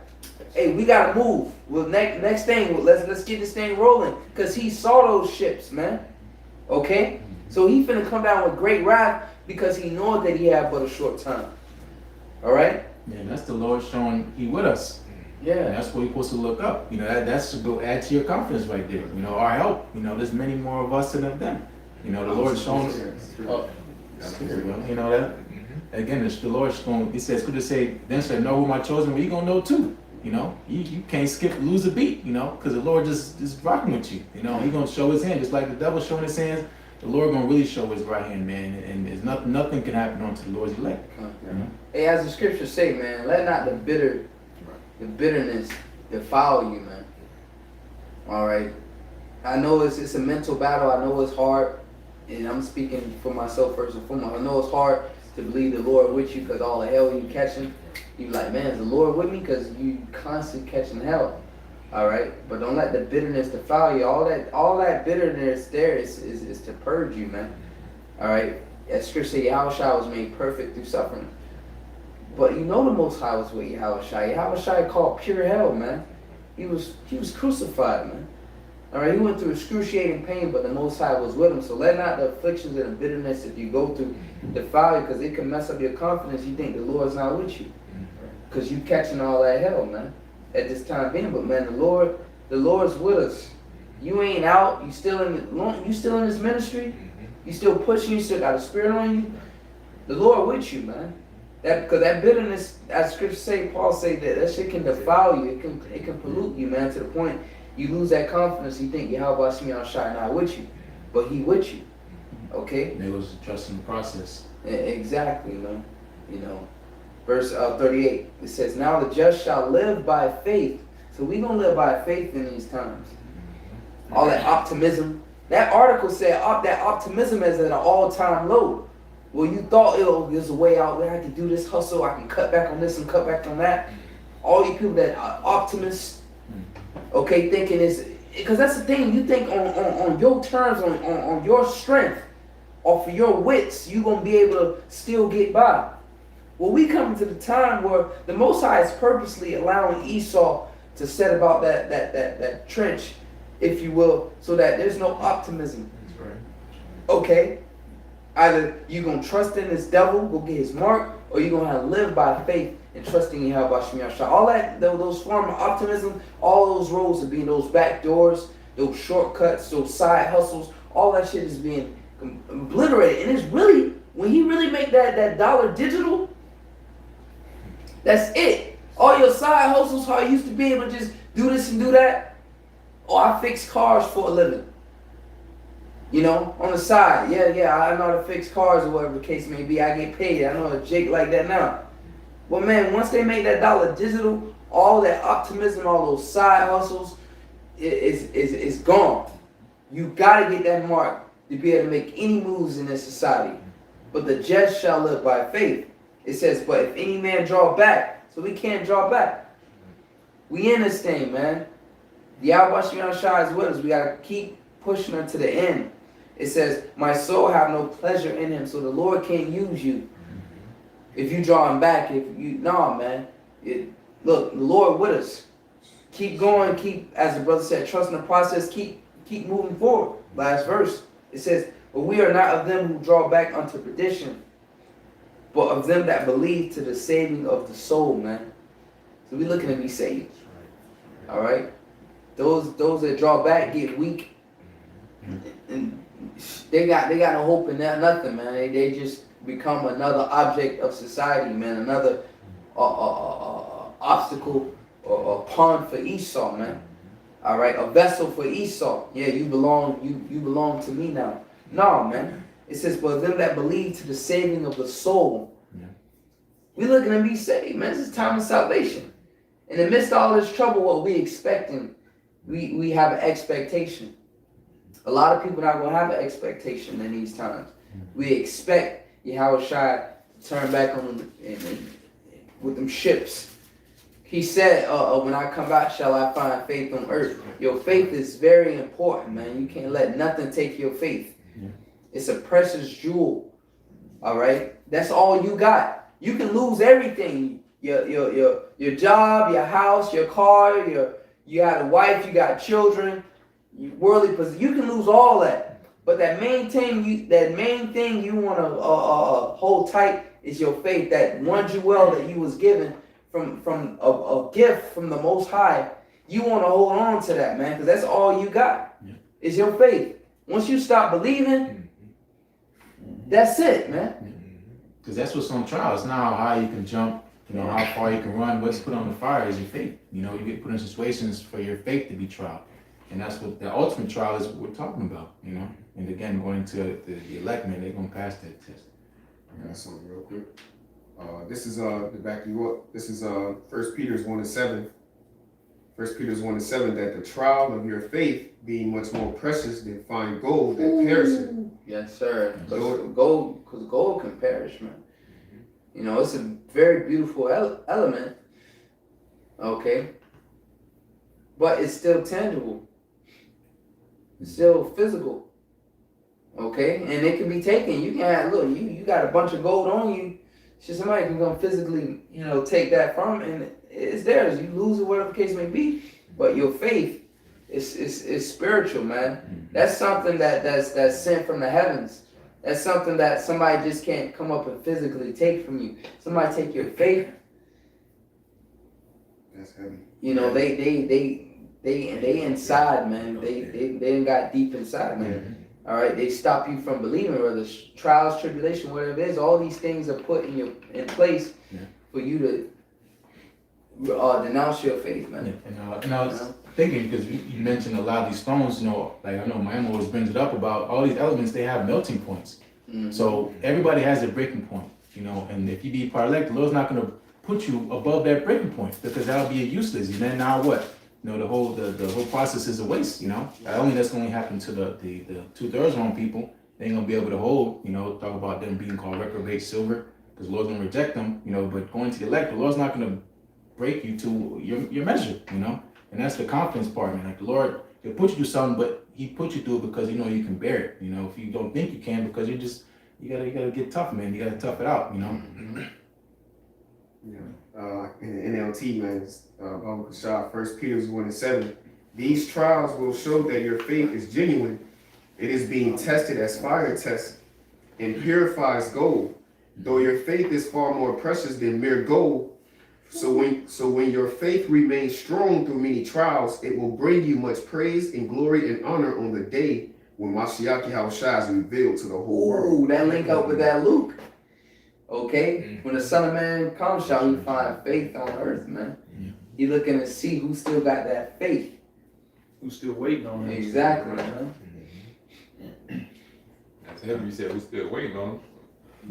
move. Well, next thing, let's get this thing rolling." Because he saw those ships, man. Okay, so he finna come down with great wrath because he knoweth that he had but a short time. All right. Yeah, that's the Lord showing He with us. Yeah, and that's what you're supposed to look up. You know, that's to go add to your confidence right there. You know, our help. You know, there's many more of us than of them. You know, the Lord showing us. You know that. Again, the Lord's going. He says, "Could it say then shall know who my chosen?" Well, you gonna know too. You know, you can't lose a beat. You know, because the Lord just rocking with you. You know, He gonna show His hand just like the devil showing His hands. The Lord gonna really show His right hand, man, and there's nothing can happen unto the Lord's elect. You know? Hey, as the scriptures say, man, let not the bitterness defile you, man. All right. I know it's a mental battle. I know it's hard, and I'm speaking for myself first and foremost. I know it's hard to believe the Lord with you because all the hell you catching. You like, man, is the Lord with me? Because you constantly catching hell. All right, but don't let the bitterness defile you. All that bitterness there is to purge you, man. All right, as Scripture says, Yahawashi was made perfect through suffering. But you know the Most High was with Yahawashi. Yahawashi called pure hell, man. He was crucified, man. All right, he went through excruciating pain, but the Most High was with him. So let not the afflictions and the bitterness that you go through defile you, because it can mess up your confidence. You think the Lord's not with you, because you catching all that hell, man. At this time being, but man, the Lord's with us. You ain't out. You still in His ministry. You still pushing. You still got a spirit on you. The Lord with you, man. Because that bitterness, as Scripture say, Paul say that shit can defile you. It can pollute you, man, to the point you lose that confidence. You think YAHAWASHI not with you, but He with you. Okay. And it was trusting the process. Exactly, man. You know. Verse 38, it says, now the just shall live by faith. So we're going to live by faith in these times. All that optimism. That article said that optimism is at an all-time low. Well, you thought, there's a way out where I can do this hustle. I can cut back on this and cut back on that. All you people that are optimists, okay, thinking is, because that's the thing, you think on your terms, on your strength, or for your wits, you're going to be able to still get by. Well, we come to the time where the Most High is purposely allowing Esau to set about that trench, if you will, so that there's no optimism. That's right. Okay? Either you're going to trust in this devil, go get his mark, or you're going to have to live by faith and trusting in YAHAWASHI. All that, those form of optimism, all those roads are being, those back doors, those shortcuts, those side hustles, all that shit is being obliterated. And it's really, when he really make that dollar digital, that's it. All your side hustles, how you used to be able to just do this and do that. Oh, I fix cars for a living. You know, on the side, yeah, I know how to fix cars or whatever the case may be. I get paid. I know a jig like that now. But man, once they make that dollar digital, all that optimism, all those side hustles, is gone. You gotta get that mark to be able to make any moves in this society. But the just shall live by faith. It says, but if any man draw back, so we can't draw back. We in this thing, man. YAHAWASHI is with us. We gotta keep pushing her to the end. It says, my soul have no pleasure in him, so the Lord can't use you. If you draw him back, man. Look, the Lord with us. Keep going, as the brother said, trust in the process, keep moving forward. Last verse, it says, but we are not of them who draw back unto perdition, but of them that believe to the saving of the soul, man. So we looking to be saved. All right? Those that draw back get weak. And they got no hope in that, nothing, man. They just become another object of society, man. Another obstacle or a pawn for Esau, man. All right, a vessel for Esau. Yeah, you belong to me now. No, man. It says, but them that believe to the saving of the soul. Yeah. We looking to be saved, man. This is time of salvation. In the midst of all this trouble, what we expecting, we have an expectation. A lot of people not gonna have an expectation in these times. We expect YAHAWASHI to turn back on them with them ships. He said, when I come back, shall I find faith on earth? Your faith is very important, man. You can't let nothing take your faith. Yeah. It's a precious jewel. All right? That's all you got. You can lose everything. Your job, your house, your car, you got a wife, you got children, worldly possessions. You can lose all that. But that main thing you want to hold tight is your faith. That one jewel that you was given from a gift from the Most High. You want to hold on to that, man, because that's all you got. Yeah. Is your faith. Once you stop believing, that's it, man. Because that's what's on trial. It's not how high you can jump, how far you can run. What's put on the fire is your faith. You get put in situations for your faith to be tried. And that's what the ultimate trial is, what we're talking about, And again, going to the elect, man, they're going to pass that test. I got something real quick. This is the back you up. This is 1 Peter's 1:7. 1 Peter's 1:7, that the trial of your faith being much more precious than fine gold that perishes. Yes, sir. Because gold can perish, man. It's a very beautiful element. Okay. But it's still tangible. It's still physical. Okay? And it can be taken. You can have, look, you got a bunch of gold on you. Somebody can come physically, take that from, and it's theirs. You lose it, whatever the case may be. But your faith is spiritual, man. That's something that's sent from the heavens. That's something that somebody just can't come up and physically take from you. Somebody take your faith. That's heavy. They inside, man. They got deep inside, man. All right, they stop you from believing, whether trials, tribulation, whatever it is. All these things are put in place for you to denounce your faith, man. Yeah. And I was thinking, because you mentioned a lot of these stones, like I know Miami always brings it up about all these elements. They have melting points. Mm-hmm. So everybody has a breaking point, And if you be part elect, the Lord's not going to put you above that breaking point, because that'll be useless. And then now what? The whole process is a waste, Not only that's going to happen to the 2/3 wrong people, they ain't going to be able to hold, talk about them being called reprobate silver, because the Lord's going to reject them, but going to the elect, the Lord's not going to break you to your measure, And that's the confidence part, man. Like the Lord, He'll put you through something, but He put you through it because you can bear it, If you don't think you can, because you gotta get tough, man. You gotta tough it out, Yeah. In the NLT, man, 1 Peter's 1:7. These trials will show that your faith is genuine. It is being tested as fire tests and purifies gold. Though your faith is far more precious than mere gold, so when your faith remains strong through many trials, it will bring you much praise and glory and honor on the day when Mashiach YAHAWASHI is revealed to the whole world. Ooh, that link up with that Luke. Okay, when the Son of Man comes, shall he find faith on earth, man? He looking to see who still got that faith. Who's still waiting on him. Exactly, man. Henry said, we're still waiting on him.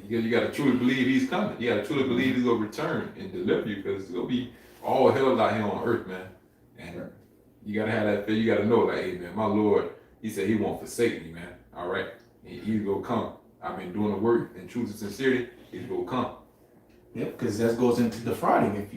You got to truly believe he's coming. You got to truly believe he's going to return and deliver you, because it's going to be all hell out here on earth, man. And you got to have that faith. You got to know, like, hey, man, my Lord, he said he won't forsake me, man. All right? He's going to come. I've been doing the work in truth and sincerity. He's going to come. Yep, because that goes into defrauding. If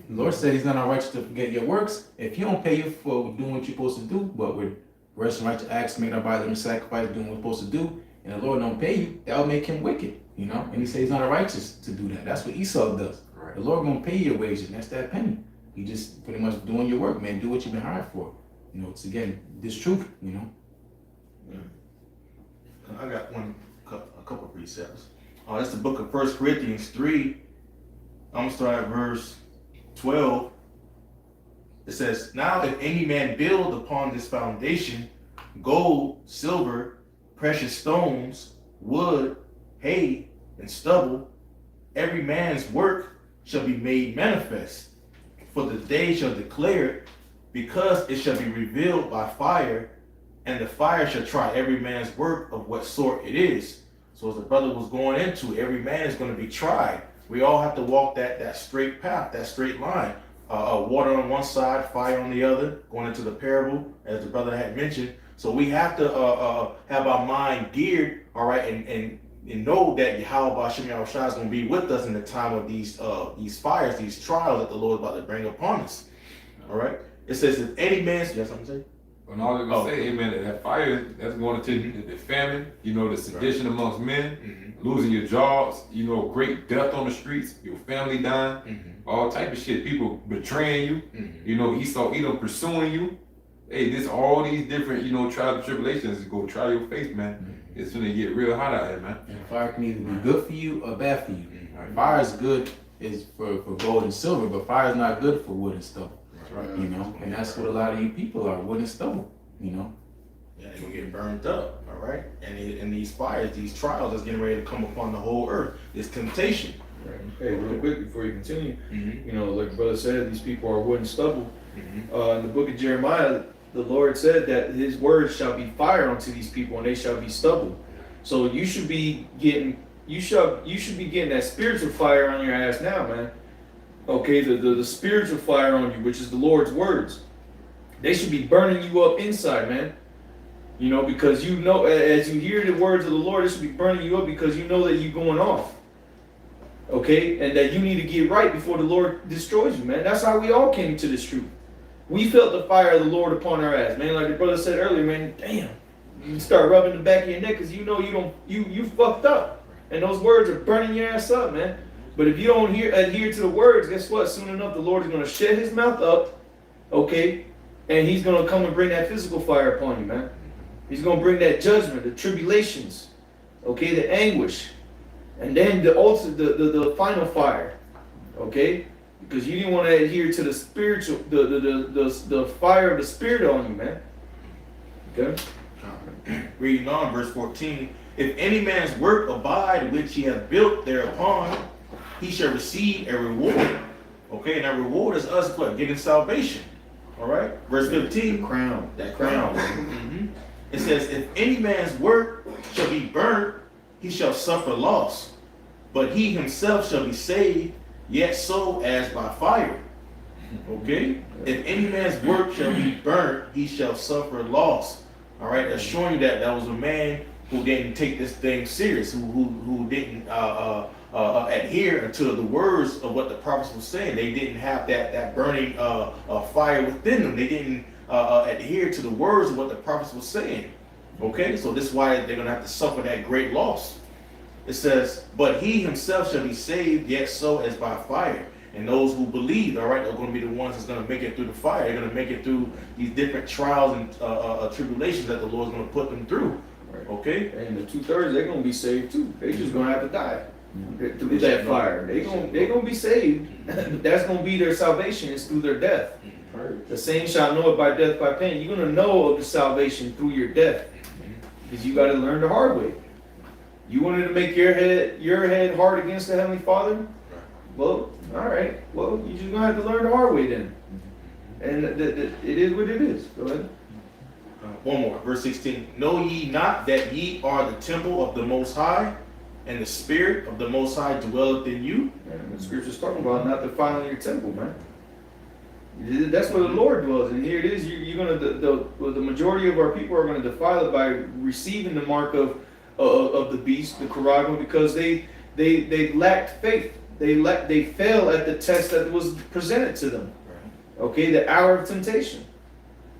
the Lord said he's not righteous to forget your works, if he don't pay you for doing what you're supposed to do, but with rest and righteous acts, making our body living sacrifice, doing what we're supposed to do, and the Lord don't pay you, that will make him wicked, you know? And he says he's not righteous to do that. That's what Esau does. Right. The Lord gonna pay you your wages, and that's that penny. You just pretty much doing your work, man. Do what you've been hired for. You know, it's again, this truth, you know? I got a couple of precepts. It's the book of 1 Corinthians 3. I'm gonna start at verse 12. It says, now if any man build upon this foundation gold, silver, precious stones, wood, hay, and stubble, every man's work shall be made manifest, for the day shall declare it, because it shall be revealed by fire, and the fire shall try every man's work of what sort it is. So as the brother was going into, every man is going to be tried. We all have to walk that straight path, that straight line. Water on one side, fire on the other, going into the parable, as the brother had mentioned. So we have to have our mind geared, all right, and know that YAHAWASHI is going to be with us in the time of these fires, these trials that the Lord is about to bring upon us. All right. It says, if any man, you have something to say? And all they're going to say, amen, that fire, that's going to the famine, you know, the sedition amongst men, losing your jobs, you know, great death on the streets, your family dying, all type of shit, people betraying you, you know, Esau, Edom pursuing you. Hey, this all these different, you know, trials and tribulations is going to try your faith, man. It's going to get real hot out here, man. And fire can either be good for you or bad for you. Right? Fire is good is for gold and silver, but fire is not good for wood and stubble. Right. You know, and that's what a lot of you people are, wood and stubble, you know. Yeah, they're gonna get burned up, all right? And these fires, these trials that's getting ready to come upon the whole earth, this temptation. Right. Hey, real quick before you continue, you know, like brother said, these people are wood and stubble. In the book of Jeremiah, the Lord said that his words shall be fire unto these people, and they shall be stubble. So you should be getting that spiritual fire on your ass now, man. Okay, the spiritual fire on you, which is the Lord's words. They should be burning you up inside, man. You know, because you know, as you hear the words of the Lord, it should be burning you up because you know that you're going off. Okay, and that you need to get right before the Lord destroys you, man. That's how we all came to this truth. We felt the fire of the Lord upon our ass, man. Like the brother said earlier, man. Damn, you start rubbing the back of your neck because you know you fucked up, and those words are burning your ass up, man. But if you don't adhere to the words, guess what? Soon enough, the Lord is going to shut his mouth up, okay? And he's going to come and bring that physical fire upon you, man. He's going to bring that judgment, the tribulations, okay, the anguish. And then the final fire, okay? Because you didn't want to adhere to the spiritual, the fire of the Spirit on you, man. Okay? Reading on, verse 14. If any man's work abide which he hath built thereupon, he shall receive a reward. Okay, and that reward is us what? Getting salvation. All right, verse 15. The crown. That crown. It says, if any man's work shall be burnt, he shall suffer loss, but he himself shall be saved, yet so as by fire. Okay, if any man's work shall be burnt, he shall suffer loss. All right, that's showing you that was a man who didn't take this thing serious, who didn't adhere to the words of what the prophets were saying. They didn't have that burning fire within them. They didn't adhere to the words of what the prophets were saying. Okay, so this is why they're going to have to suffer that great loss. It says, but he himself shall be saved, yet so as by fire. And those who believe, all right, are going to be the ones that's going to make it through the fire. They're going to make it through these different trials and tribulations that the Lord's going to put them through. Right. Okay, and the 2/3, they're gonna be saved too. They just gonna have to die through that fire. They gonna be saved. That's gonna be their salvation. Is through their death. The saints shall know it by death, by pain. You're gonna know of the salvation through your death, because you got to learn the hard way. You wanted to make your head hard against the Heavenly Father. Well, all right. Well, you're just gonna have to learn the hard way then. And it is what it is. Go ahead. One more, verse 16. Know ye not that ye are the temple of the Most High, and the Spirit of the Most High dwelleth in you? And the scripture's talking about not defiling your temple, man. That's where the Lord dwells, and here it is. You're gonna the majority of our people are gonna defile it by receiving the mark of the beast, the Karagma, because they lacked faith. They fell at the test that was presented to them. Okay, the hour of temptation,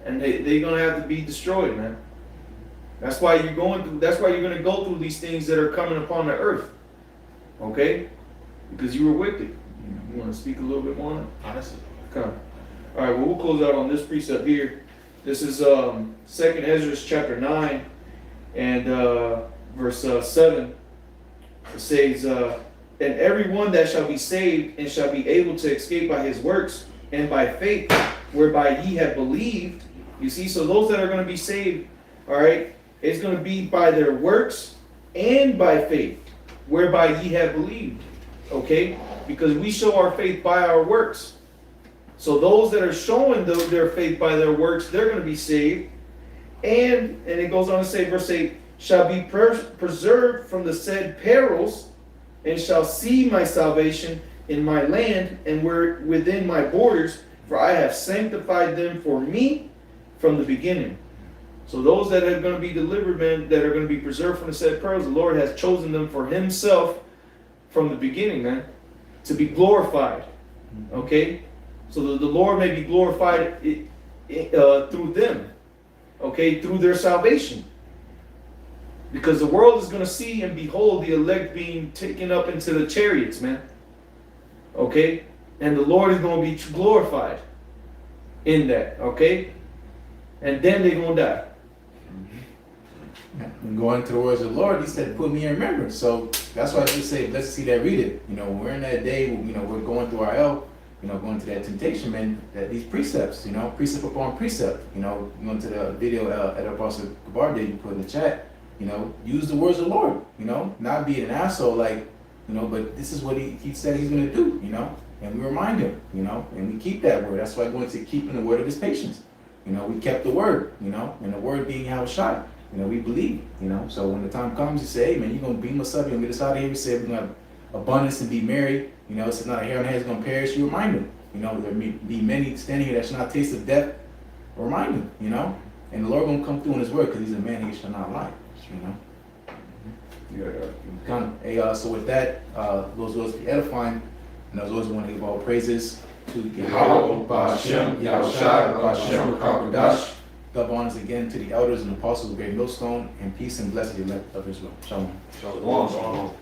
and they're gonna have to be destroyed, man. That's why you're going through. That's why you're gonna go through these things that are coming upon the earth. Okay, because you were wicked. You want to speak a little bit more on it? Honestly. Come. All right, well, we'll close out on this precept here. This is 2nd Ezra chapter 9 and verse 7. It says, and everyone that shall be saved and shall be able to escape by his works and by faith, whereby ye have believed. You see, so those that are going to be saved, all right, it's going to be by their works and by faith, whereby ye have believed. Okay? Because we show our faith by our works. So those that are showing their faith by their works, they're going to be saved. And it goes on to say, verse 8, shall be preserved from the said perils, and shall see my salvation in my land, and within my borders, for I have sanctified them for me from the beginning. So those that are going to be delivered, man, that are going to be preserved from the said perils, the Lord has chosen them for himself from the beginning, man, to be glorified. Okay? So that the Lord may be glorified through them, okay, through their salvation. Because the world is going to see and behold the elect being taken up into the chariots, man. Okay? And the Lord is going to be glorified in that, okay? And then they're going to die. And going to the words of the Lord, he said, put me in remembrance. So that's why I just say, let's see that, read it. You know, when we're in that day, you know, we're going through our hell, you know, going to that temptation, man, that these precepts, you know, precept upon precept, you know, going to the video at Apostle Gabar Day you put in the chat, you know, use the words of the Lord, you know, not be an asshole, like, you know, but this is what he said he's going to do, you know, and we remind him, you know, and we keep that word. That's why going to keeping the word of his patience. You know, we kept the word, you know, and the word being YAHAWASHI. You know, we believe, you know, so when the time comes, you say, hey, man, you're going to beam us up, you're going to get us out of here. We say we're going to have abundance and be merry. You know, it's not a hair on the head is going to perish. You remind them, you know, there may be many standing here that shall not taste of death. Remind them, you know, and the Lord going to come through in his word because he's a man he shall not lie, you know. Yeah. So with that, those words be edifying, and those words we want to give all praises to YAHAWAH, Ba'ashem, Yahushai, Ba'ashem, Rakakadash. Double honors again to the elders and apostles of GreatMillstone, and peace and blessing elect of Israel. Shalom. Shalom.